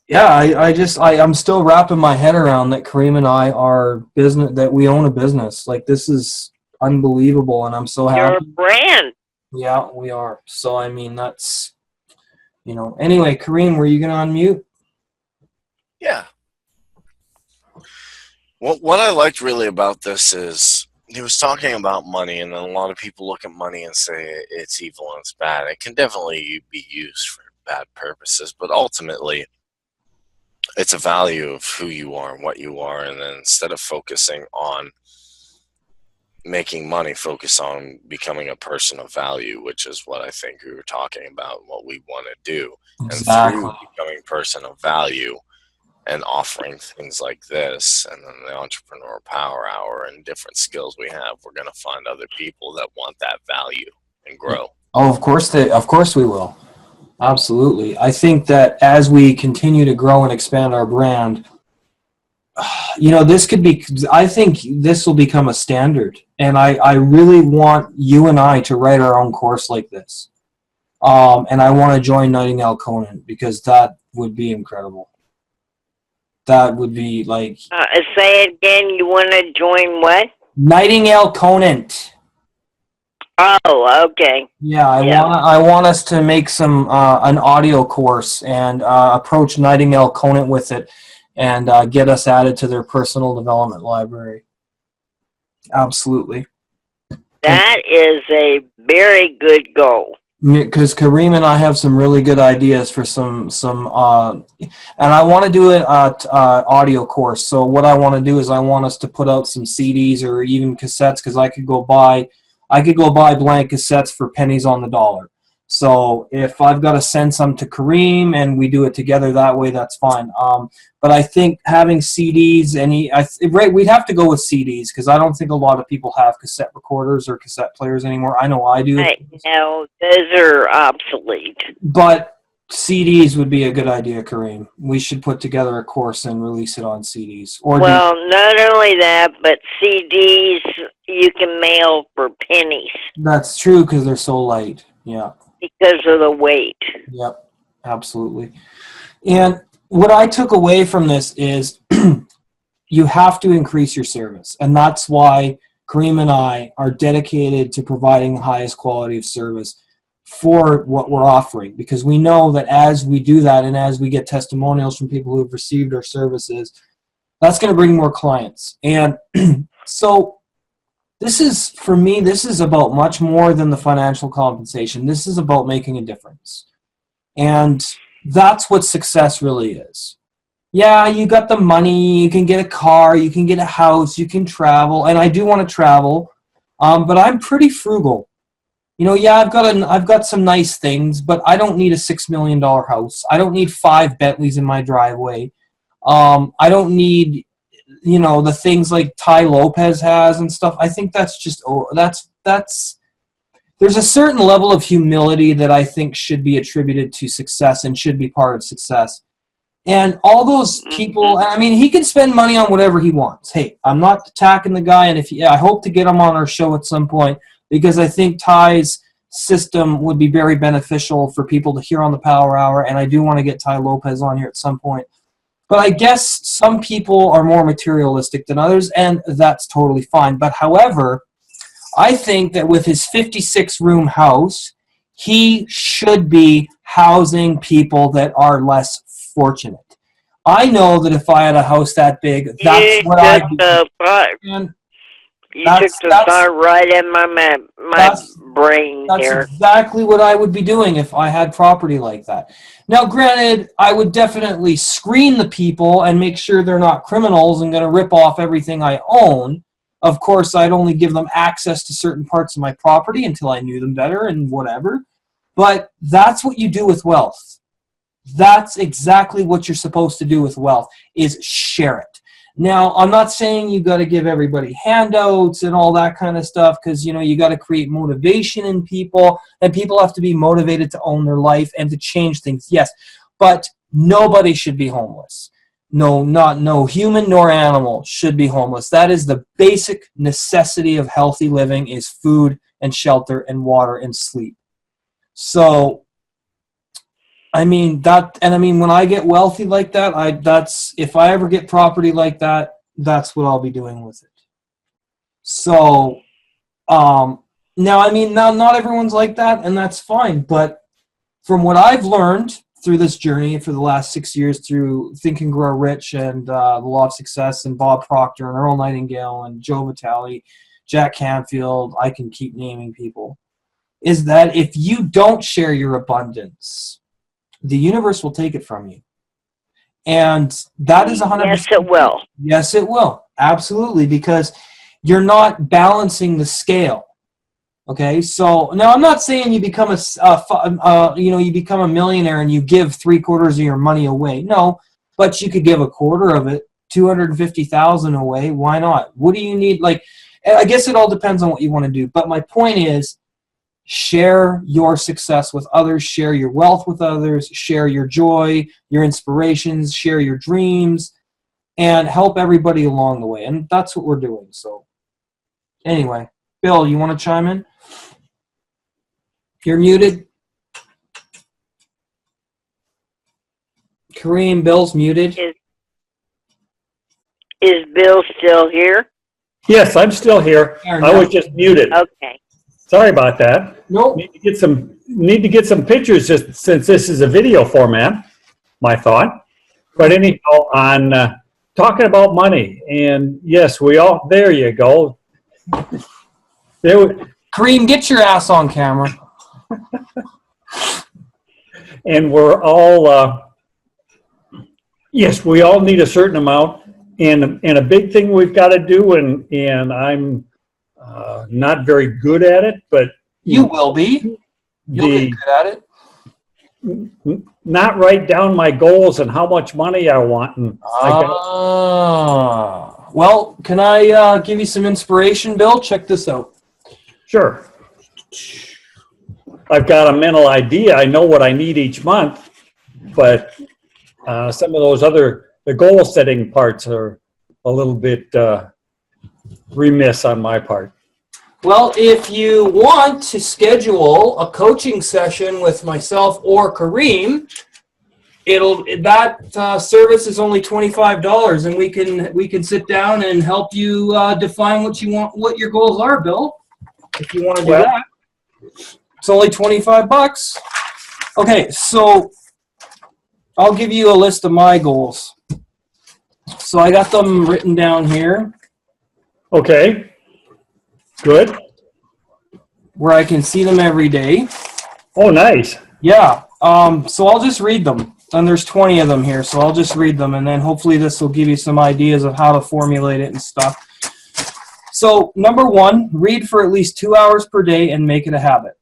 yeah, I'm still wrapping my head around that Kareem and I are business, that we own a business. Like, this is unbelievable, and I'm so happy. You're a brand. Yeah, we are. So I mean, that's, you know. Anyway, Kareem, were you gonna unmute? Yeah. What I liked really about this is he was talking about money, and then a lot of people look at money and say it's evil and it's bad. It can definitely be used for bad purposes, but ultimately it's a value of who you are and what you are, and then instead of focusing on making money, focus on becoming a person of value, which is what I think we were talking about, what we want to do. Exactly. And through becoming a person of value and offering things like this, and then the Entrepreneur Power Hour and different skills we have, we're going to find other people that want that value and grow. Oh, of course we will. Absolutely. I think that as we continue to grow and expand our brand, you know, I think this will become a standard. And I really want you and I to write our own course like this. And I want to join Nightingale Conant because that would be incredible. That would be like... Say it again, you want to join what? Nightingale Conant. Oh, okay. Yeah, I want us to make some an audio course and approach Nightingale Conant with it and get us added to their personal development library. Absolutely. That is a very good goal. Because Kareem and I have some really good ideas for some and I want to do an audio course. So what I want to do is I want us to put out some CDs or even cassettes, because I could go buy blank cassettes for pennies on the dollar. So if I've got to send some to Kareem and we do it together that way, that's fine. But I think having CDs, we'd have to go with CDs, because I don't think a lot of people have cassette recorders or cassette players anymore. I know I do. No, those are obsolete. But CDs would be a good idea, Kareem. We should put together a course and release it on CDs. Well, not only that, but CDs you can mail for pennies. That's true, because they're so light. Yeah. Because of the weight. Yep, absolutely. And what I took away from this is you have to increase your service. And that's why Kareem and I are dedicated to providing the highest quality of service for what we're offering, because we know that as we do that and as we get testimonials from people who have received our services, that's going to bring more clients. And so this is about much more than the financial compensation. This is about making a difference. And that's what success really is. Yeah, you got the money, you can get a car, you can get a house, you can travel, and I do want to travel, but I'm pretty frugal. You know, yeah, I've got some nice things, but I don't need a $6 million house. I don't need 5 Bentleys in my driveway. I don't need, the things like Ty Lopez has and stuff. I think that's just, there's a certain level of humility that I think should be attributed to success and should be part of success. And all those people, I mean, he can spend money on whatever he wants. Hey, I'm not attacking the guy, and I hope to get him on our show at some point, because I think Ty's system would be very beneficial for people to hear on the Power Hour, and I do want to get Ty Lopez on here at some point. But I guess some people are more materialistic than others, and that's totally fine. But however, I think that with his 56-room house, he should be housing people that are less fortunate. I know that if I had a house that big, that's what I'd be. You took the thought right in my brain here. That's exactly what I would be doing if I had property like that. Now, granted, I would definitely screen the people and make sure they're not criminals and going to rip off everything I own. Of course, I'd only give them access to certain parts of my property until I knew them better and whatever. But that's what you do with wealth. That's exactly what you're supposed to do with wealth, is share it. Now, I'm not saying you got to give everybody handouts and all that kind of stuff, because, you got to create motivation in people, and people have to be motivated to own their life and to change things. Yes, but nobody should be homeless. No human nor animal should be homeless. That is the basic necessity of healthy living, is food and shelter and water and sleep. So, when I get wealthy like that, if I ever get property like that, that's what I'll be doing with it. So, now not everyone's like that, and that's fine. But from what I've learned through this journey for the last 6 years, through Think and Grow Rich and the Law of Success and Bob Proctor and Earl Nightingale and Joe Vitale, Jack Canfield, I can keep naming people, is that if you don't share your abundance, the universe will take it from you. And that is 100%. Yes, it will. Yes, it will. Absolutely, because you're not balancing the scale. Okay, so now I'm not saying you become you become a millionaire and you give 3/4 of your money away. No, but you could give 1/4 of it, $250,000 away. Why not? What do you need? I guess it all depends on what you want to do. But my point is, share your success with others, share your wealth with others, share your joy, your inspirations, share your dreams, and help everybody along the way. And that's what we're doing. So anyway, Bill, you want to chime in? You're muted. Kareem, Bill's muted. Is Bill still here? Yes, I'm still here. I was just muted. Okay. Sorry about that. Nope. Need to get some pictures, just since this is a video format, my thought. But anyhow, on talking about money, and yes, there you go. They would, Kareem, get your ass on camera. and we're all, yes, we all need a certain amount. And a big thing we've got to do, and I'm not very good at it, but You will be. You'll get good at it. not write down my goals and how much money I want. And Well, can I give you some inspiration, Bill? Check this out. sure. I've got a mental idea. I know what I need each month, but some of those the goal setting parts are a little bit remiss on my part. Well, if you want to schedule a coaching session with myself or Kareem, that service is only $25, and we can sit down and help you define what your goals are, Bill. If you want to do that, it's only $25. Okay, so I'll give you a list of my goals. So I got them written down here. Okay. Good. Where I can see them every day. Oh, nice. Yeah. So I'll just read them. And there's 20 of them here, so I'll just read them, and then hopefully this will give you some ideas of how to formulate it and stuff. So, number 1, read for at least 2 hours per day and make it a habit.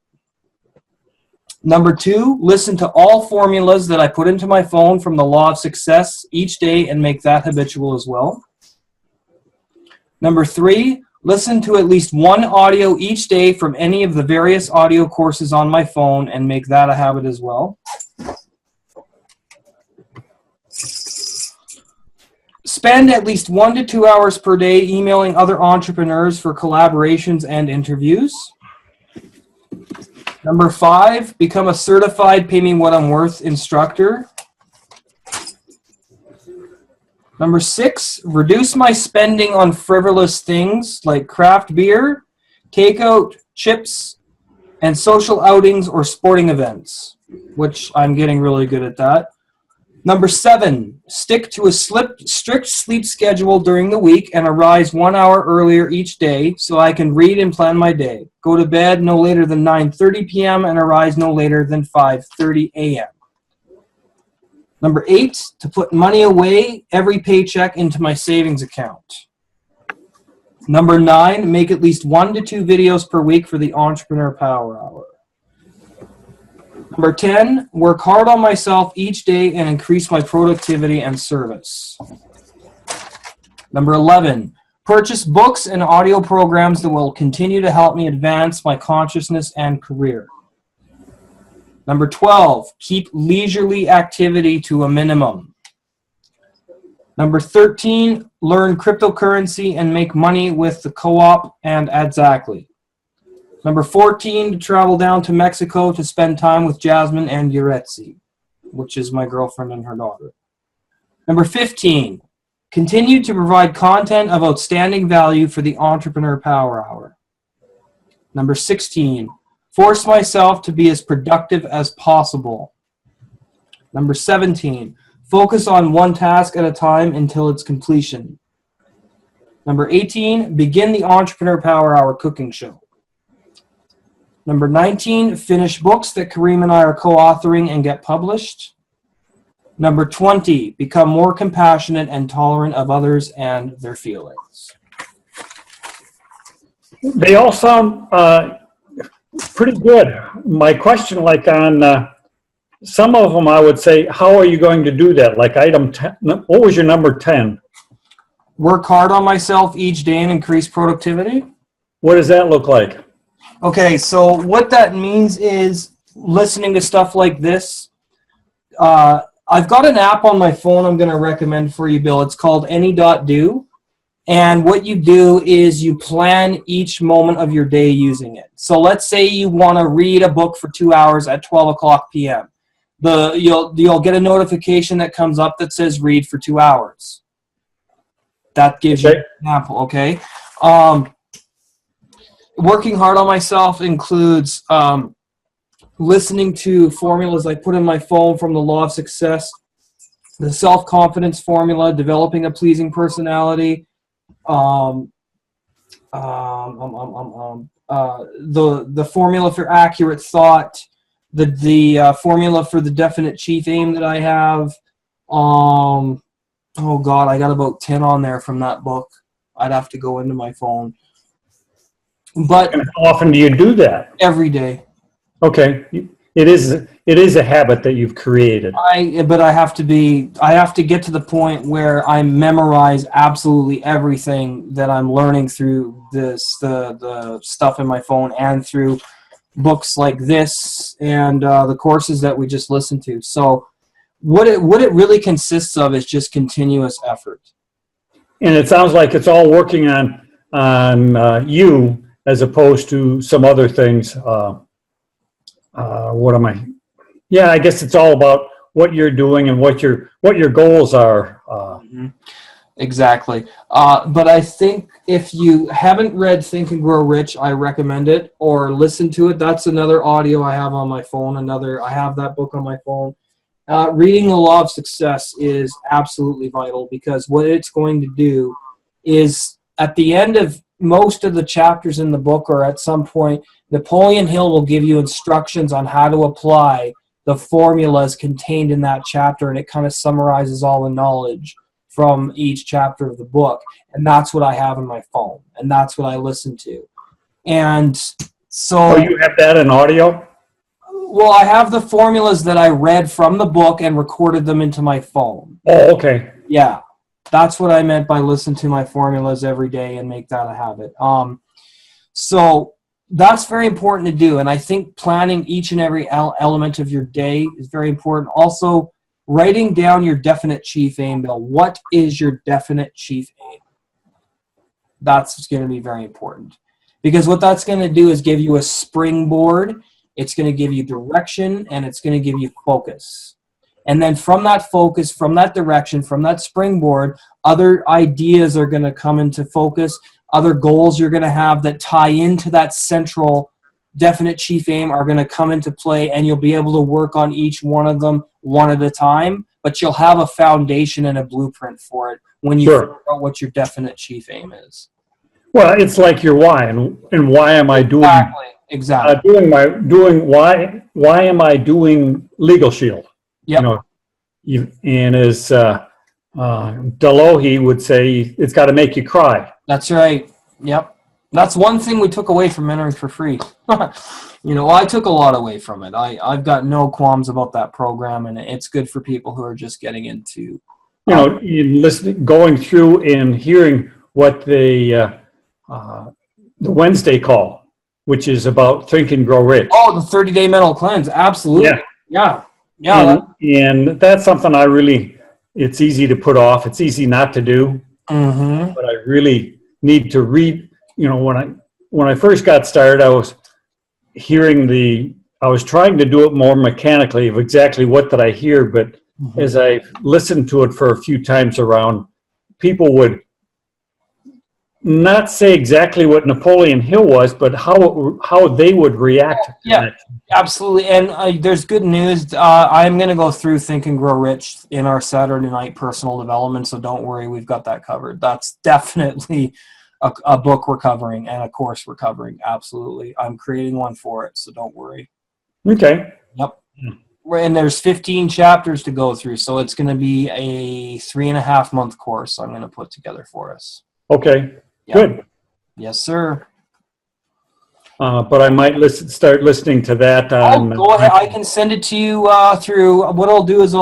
Number 2, listen to all formulas that I put into my phone from the Law of Success each day and make that habitual as well. Number 3, listen to at least one audio each day from any of the various audio courses on my phone and make that a habit as well. Spend at least 1 to 2 hours per day emailing other entrepreneurs for collaborations and interviews. Number 5, become a certified pay me what I'm worth instructor. Number 6, reduce my spending on frivolous things like craft beer, takeout, chips, and social outings or sporting events, which I'm getting really good at that. Number 7, stick to a strict sleep schedule during the week and arise 1 hour earlier each day so I can read and plan my day. Go to bed no later than 9:30 p.m. and arise no later than 5:30 a.m. Number 8, to put money away every paycheck into my savings account. Number 9, make at least 1 to 2 videos per week for the Entrepreneur Power Hour. Number 10, work hard on myself each day and increase my productivity and service. Number 11, purchase books and audio programs that will continue to help me advance my consciousness and career. Number 12, keep leisurely activity to a minimum. Number 13, learn cryptocurrency and make money with the co-op and Exactly. Number 14, to travel down to Mexico to spend time with Jasmine and Yuretsi, which is my girlfriend and her daughter. Number 15, continue to provide content of outstanding value for the Entrepreneur Power Hour. Number 16, force myself to be as productive as possible. Number 17, focus on one task at a time until its completion. Number 18, begin the Entrepreneur Power Hour cooking show. Number 19, finish books that Kareem and I are co-authoring and get published. Number 20, become more compassionate and tolerant of others and their feelings. They all sound pretty good. My question, like on some of them, I would say, how are you going to do that? Like item 10, what was your number 10? Work hard on myself each day and increase productivity. What does that look like? Okay, so what that means is listening to stuff like this. I've got an app on my phone I'm going to recommend for you, Bill. It's called Any.do. And what you do is you plan each moment of your day using it. So let's say you want to read a book for 2 hours at 12 o'clock p.m. You'll get a notification that comes up that says read for 2 hours. That gives you an example, okay? Working hard on myself includes listening to formulas I put in my phone from the Law of Success, the self-confidence formula, developing a pleasing personality, the formula for accurate thought, the formula for the definite chief aim that I have. Oh God, I got about 10 on there from that book. I'd have to go into my phone. But And how often do you do that? every day. Okay. It is a habit that you've created. But I have to get to the point where I memorize absolutely everything that I'm learning through the stuff in my phone and through books like this and the courses that we just listened to. So what it really consists of is just continuous effort. And it sounds like it's all working on you as opposed to some other things. What am I? Yeah, I guess it's all about what you're doing and what your goals are. Exactly. But I think if you haven't read Think and Grow Rich, I recommend it, or listen to it. That's another audio I have on my phone. I have that book on my phone. Reading The Law of Success is absolutely vital, because what it's going to do is, at the end of most of the chapters in the book, or at some point, Napoleon Hill will give you instructions on how to apply the formulas contained in that chapter, and it kind of summarizes all the knowledge from each chapter of the book. And that's what I have on my phone, and that's what I listen to. And so... Oh, you have that in audio? Well, I have the formulas that I read from the book and recorded them into my phone. Oh, okay. Yeah. That's what I meant by listen to my formulas every day and make that a habit. So that's very important to do. And I think planning each and every element of your day is very important. Also, writing down your definite chief aim, Bill. What is your definite chief aim? That's going to be very important. Because what that's going to do is give you a springboard. It's going to give you direction, and it's going to give you focus. And then from that focus, from that direction, from that springboard, other ideas are going to come into focus. Other goals you're going to have that tie into that central definite chief aim are going to come into play, and you'll be able to work on each one of them one at a time, but you'll have a foundation and a blueprint for it when you figure out what your definite chief aim is. Well, it's like your why, and why am I doing... Exactly. Why am I doing Legal Shield? Yep. And as Delohe would say, it's got to make you cry. That's right. Yep. That's one thing we took away from Mentoring for Free. I took a lot away from it. I've got no qualms about that program, and it's good for people who are just getting into... going through and hearing what the Wednesday call, which is about Think and Grow Rich. Oh, the 30-day mental cleanse. Absolutely. Yeah. And that's something it's easy to put off. It's easy not to do. Mm-hmm. But I really need to read. When I first got started, I was trying to do it more mechanically of exactly what did I hear. But as I listened to it for a few times around, people would not say exactly what Napoleon Hill was, but how they would react to it. Absolutely. And there's good news. I'm going to go through Think and Grow Rich in our Saturday night personal development, so don't worry, we've got that covered. That's definitely a book we're covering and a course we're covering. Absolutely. I'm creating one for it, so don't worry. Okay. Yep. And there's 15 chapters to go through, so it's going to be a 3.5-month course I'm going to put together for us. Okay. Yep. Good. Yes, sir. But I might start listening to that. Go ahead. I can send it to you through. What I'll do is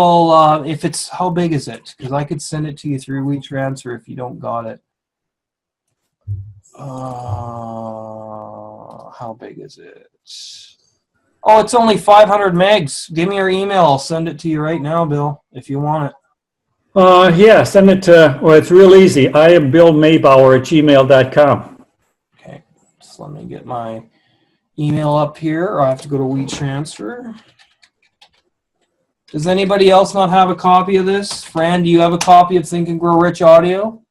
if it's, how big is it? Because I could send it to you through WeTransfer if you don't got it. How big is it? Oh, it's only 500 megs. Give me your email. I'll send it to you right now, Bill, if you want it. Yeah, send it to, it's real easy. I am billmaybauer@gmail.com. Okay, just let me get my email up here, or I have to go to WeTransfer. Does anybody else not have a copy of this? Fran, do you have a copy of Think and Grow Rich audio?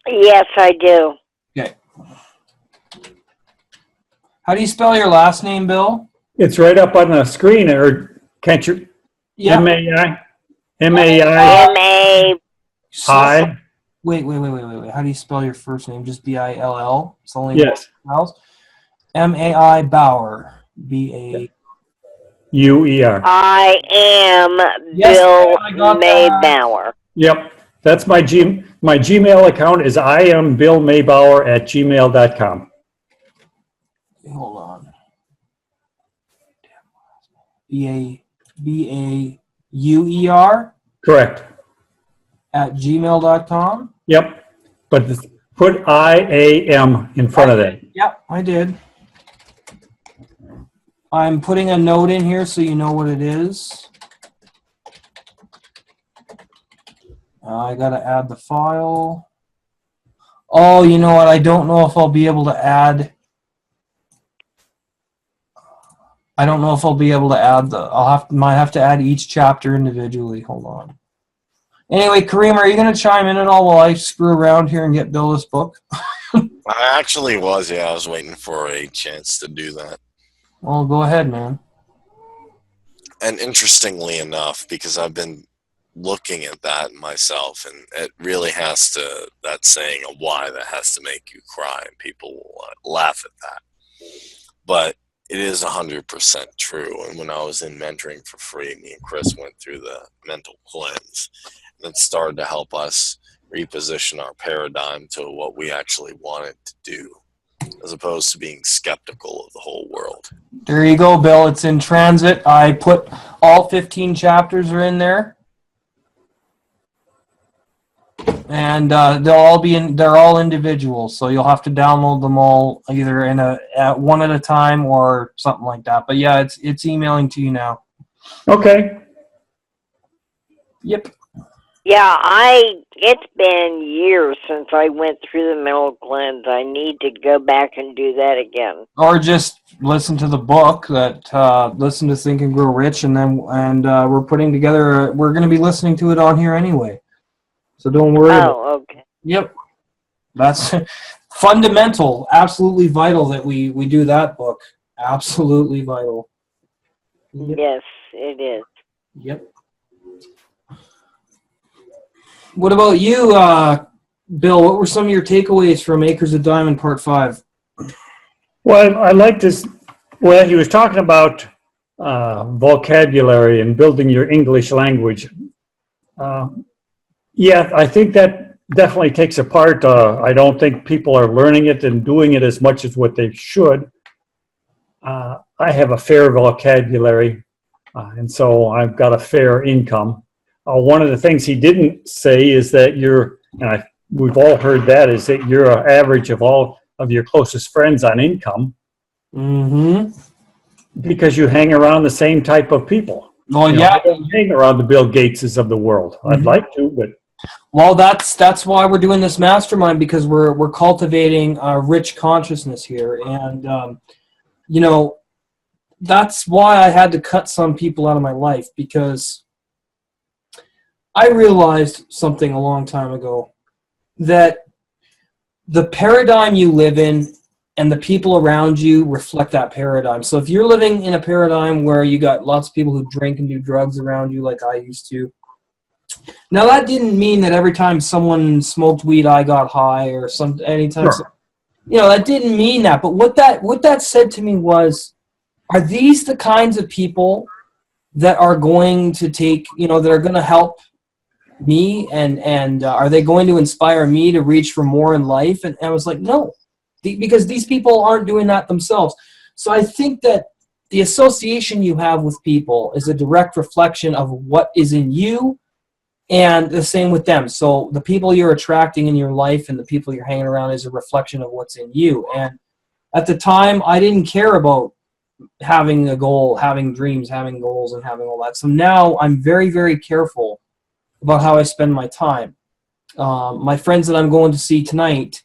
Yes, I do. Okay. How do you spell your last name, Bill? It's right up on the screen, or can't you? Yeah. M-A-I. M-A. I. Wait. How do you spell your first name? Just Bill? It's only Yes. vowels. Mai Bauer. BA. UER. I am Yes, Bill I got that. Maybauer. Yep. That's my Gmail account is iamBillMaybauer@gmail.com. Hold on. BAUER Correct. @gmail.com. Yep. But put IAM in front of that. Yep, I did. I'm putting a note in here so you know what it is. I gotta add the file. Oh, you know what? I don't know if I'll be able to add. I don't know if I'll be able to add the. Might have to add each chapter individually. Hold on. Anyway, Kareem, are you gonna chime in at all while I screw around here and get Bill this book? I actually was, yeah. I was waiting for a chance to do that. Well, go ahead, man. And interestingly enough, because I've been looking at that myself, and it really has to, that saying, a why that has to make you cry, and people will laugh at that. But it is 100% true. And when I was in mentoring for free, me and Chris went through the mental cleanse, and it started to help us reposition our paradigm to what we actually wanted to do, as opposed to being skeptical of the whole world. There you go, Bill. It's in transit. I put all 15 chapters are in there. And they'll all be in. They're all individual, so you'll have to download them all either in at one at a time or something like that. But yeah, it's emailing to you now. Okay. Yep. Yeah, it's been years since I went through the mental cleanse. I need to go back and do that again. Or just listen to the book listen to Think and Grow Rich, and we're putting together. We're going to be listening to it on here anyway, so don't worry. Oh, okay. Yep, that's fundamental, absolutely vital that we do that book. Absolutely vital. Yep. Yes, it is. Yep. What about you, Bill? What were some of your takeaways from Acres of Diamond Part 5? Well, I like this. Well, he was talking about vocabulary and building your English language. Yeah, I think that definitely takes a part. I don't think people are learning it and doing it as much as what they should. I have a fair vocabulary, and so I've got a fair income. One of the things he didn't say is that we've all heard that, is that you're an average of all of your closest friends on income. Mm-hmm. Because you hang around the same type of people. Well, yeah. I don't hang around the Bill Gateses of the world. I'd like to, but. Well, that's why we're doing this mastermind, because we're cultivating a rich consciousness here, and that's why I had to cut some people out of my life, because I realized something a long time ago, that the paradigm you live in and the people around you reflect that paradigm. So if you're living in a paradigm where you got lots of people who drink and do drugs around you, like I used to, now that didn't mean that every time someone smoked weed I got high, or anytime. Sure. That didn't mean that. But what that said to me was, are these the kinds of people that are going to take, that are going to help me, and are they going to inspire me to reach for more in life? And I was like, no, because these people aren't doing that themselves. So I think that the association you have with people is a direct reflection of what is in you, and the same with them. So the people you're attracting in your life and the people you're hanging around is a reflection of what's in you. And at the time, I didn't care about having a goal, having dreams, having goals, and having all that. So now I'm very, very careful about how I spend my time. My friends that I'm going to see tonight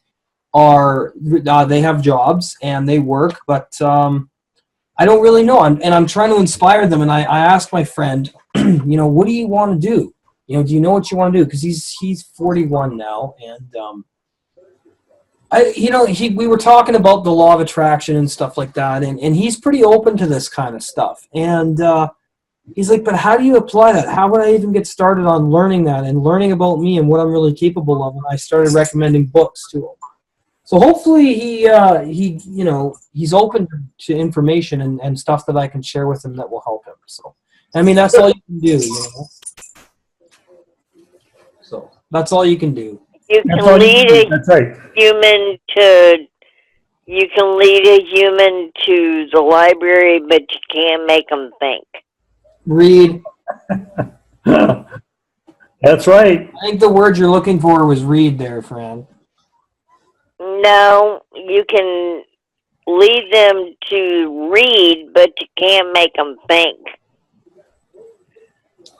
they have jobs and they work, but I don't really know. I'm trying to inspire them. And I asked my friend, what do you want to do? Do you know what you want to do? Because he's 41 now, and we were talking about the law of attraction and stuff like that, and he's pretty open to this kind of stuff. And He's like, but how do you apply that? How would I even get started on learning that and learning about me and what I'm really capable of? And I started recommending books to him. So hopefully he's open to information and stuff that I can share with him that will help him. So, I mean, that's all you can do, So that's all you can do. You can lead a human to the library, but you can't make them think. Read. That's right. I think the word you're looking for was read there, Fran. No, you can lead them to read, but you can't make them think.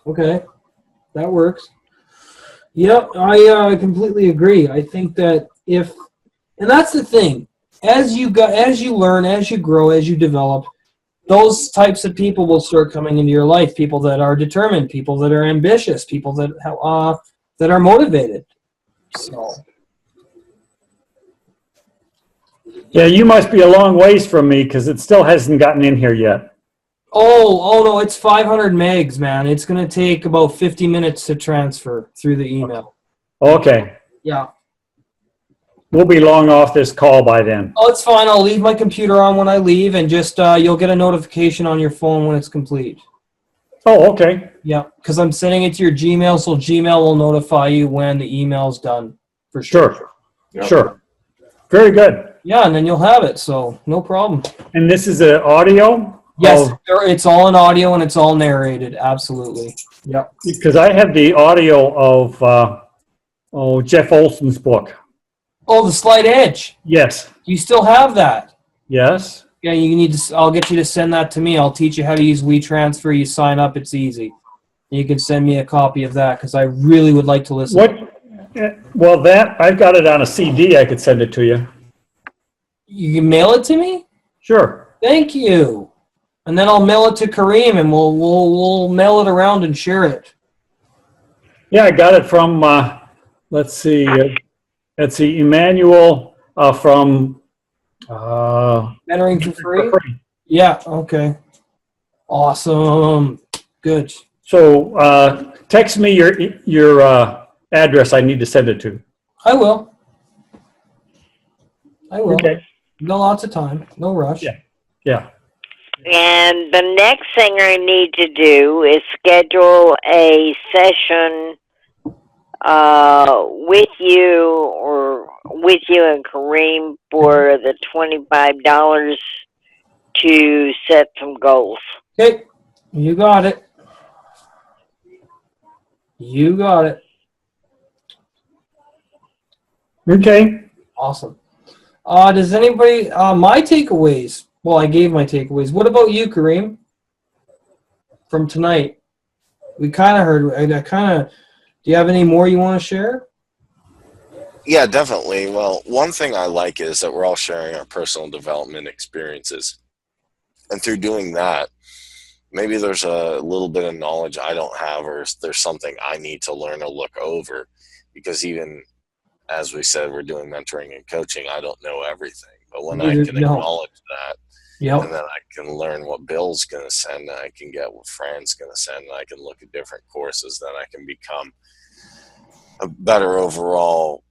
Okay, that works. Yep, I completely agree. I think that and that's the thing, as you learn, as you grow, as you develop, those types of people will start coming into your life. People that are determined, people that are ambitious, people that are motivated. So. Yeah, you must be a long ways from me because it still hasn't gotten in here yet. Oh no, it's 500 megs, man. It's going to take about 50 minutes to transfer through the email. Okay. Yeah. We'll be long off this call by then. Oh, it's fine. I'll leave my computer on when I leave, and just you'll get a notification on your phone when it's complete. Oh, okay. Yeah, because I'm sending it to your Gmail, so Gmail will notify you when the email's done. For sure. Sure. Yep. Sure. Very good. Yeah, and then you'll have it, so no problem. And this is an audio? Yes, it's all in audio and it's all narrated. Absolutely. Yep. Because I have the audio of Jeff Olson's book. Oh, The Slight Edge. Yes. You still have that? Yes. Yeah, you need to. I'll get you to send that to me. I'll teach you how to use WeTransfer. You sign up. It's easy. You can send me a copy of that because I really would like to listen. Well, I've got it on a CD. I could send it to you. You can mail it to me? Sure. Thank you. And then I'll mail it to Kareem, and we'll mail it around and share it. Yeah, I got it from. Let's see, Emmanuel from. Mentoring for free? Yeah. Okay. Awesome. Good. So text me your address. I need to send it to. I will. Okay. No, lots of time. No rush. Yeah. Yeah. And the next thing I need to do is schedule a session with you and Kareem for the $25 to set some goals. Okay. You got it. You got it. Okay. Awesome. Does anybody, my takeaways, well, I gave my takeaways. What about you, Kareem? From tonight? We kind of heard, do you have any more you want to share? Yeah, definitely. Well, one thing I like is that we're all sharing our personal development experiences. And through doing that, maybe there's a little bit of knowledge I don't have, or there's something I need to learn or look over. Because even as we said, we're doing mentoring and coaching, I don't know everything. But when I can acknowledge that, and then I can learn what Bill's going to send, and I can get what Fran's going to send, and I can look at different courses, then I can become a better overall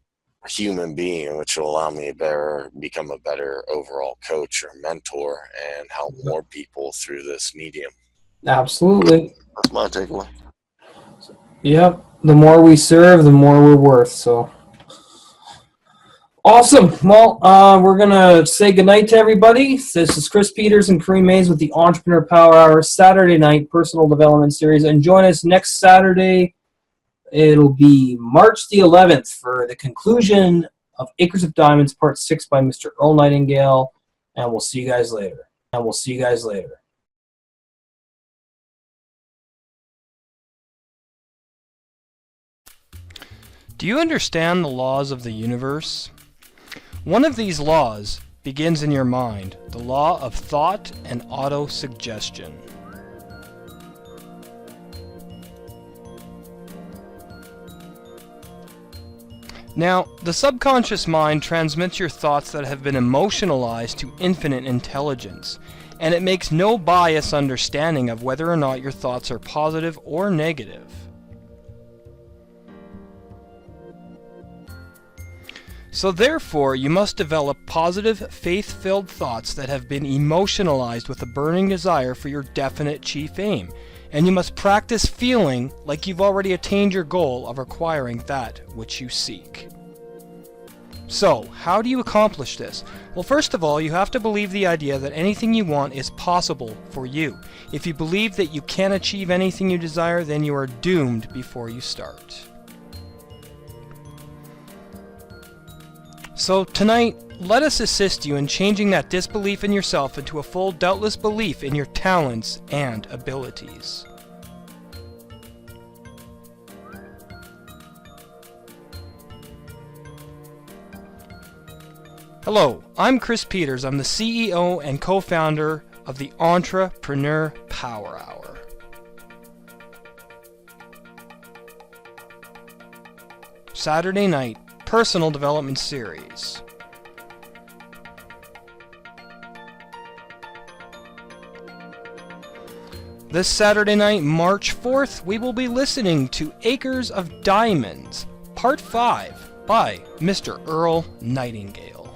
human being, which will allow me to become a better overall coach or mentor and help more people through this medium. Absolutely. That's my takeaway. Yep. The more we serve, the more we're worth. So awesome. Well, we're going to say goodnight to everybody. This is Chris Peters and Kareem Mays with the Entrepreneur Power Hour Saturday night personal development series. And join us next Saturday. It'll be March the 11th for the conclusion of Acres of Diamonds, Part 6 by Mr. Earl Nightingale. And we'll see you guys later. Do you understand the laws of the universe? One of these laws begins in your mind, the law of thought and auto-suggestion. Now, the subconscious mind transmits your thoughts that have been emotionalized to infinite intelligence, and it makes no bias understanding of whether or not your thoughts are positive or negative. So therefore, you must develop positive, faith-filled thoughts that have been emotionalized with a burning desire for your definite chief aim, and you must practice feeling like you've already attained your goal of acquiring that which you seek. So, how do you accomplish this? Well, first of all, you have to believe the idea that anything you want is possible for you. If you believe that you can achieve anything you desire, then you are doomed before you start. So tonight, let us assist you in changing that disbelief in yourself into a full, doubtless belief in your talents and abilities. Hello, I'm Chris Peters. I'm the CEO and co-founder of the Entrepreneur Power Hour. Saturday night personal development series. This Saturday night, March 4th, we will be listening to Acres of Diamonds, Part 5 by Mr. Earl Nightingale.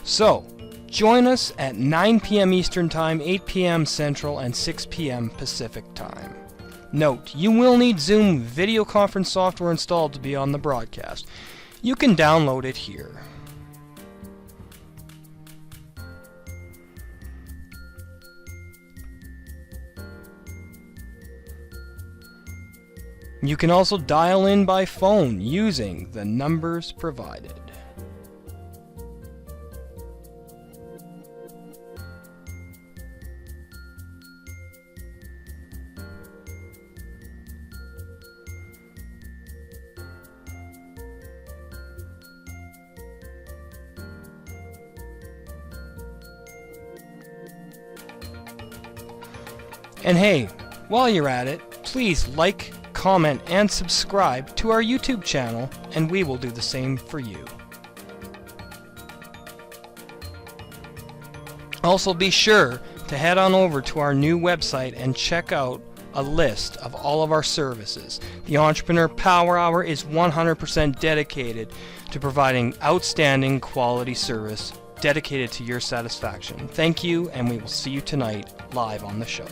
So, join us at 9 p.m. Eastern Time, 8 p.m. Central, and 6 p.m. Pacific Time. Note, you will need Zoom video conference software installed to be on the broadcast. You can download it here. You can also dial in by phone using the numbers provided. And hey, while you're at it, please like, comment, and subscribe to our YouTube channel, and we will do the same for you. Also, be sure to head on over to our new website and check out a list of all of our services. The Entrepreneur Power Hour is 100% dedicated to providing outstanding quality service dedicated to your satisfaction. Thank you, and we will see you tonight live on the show.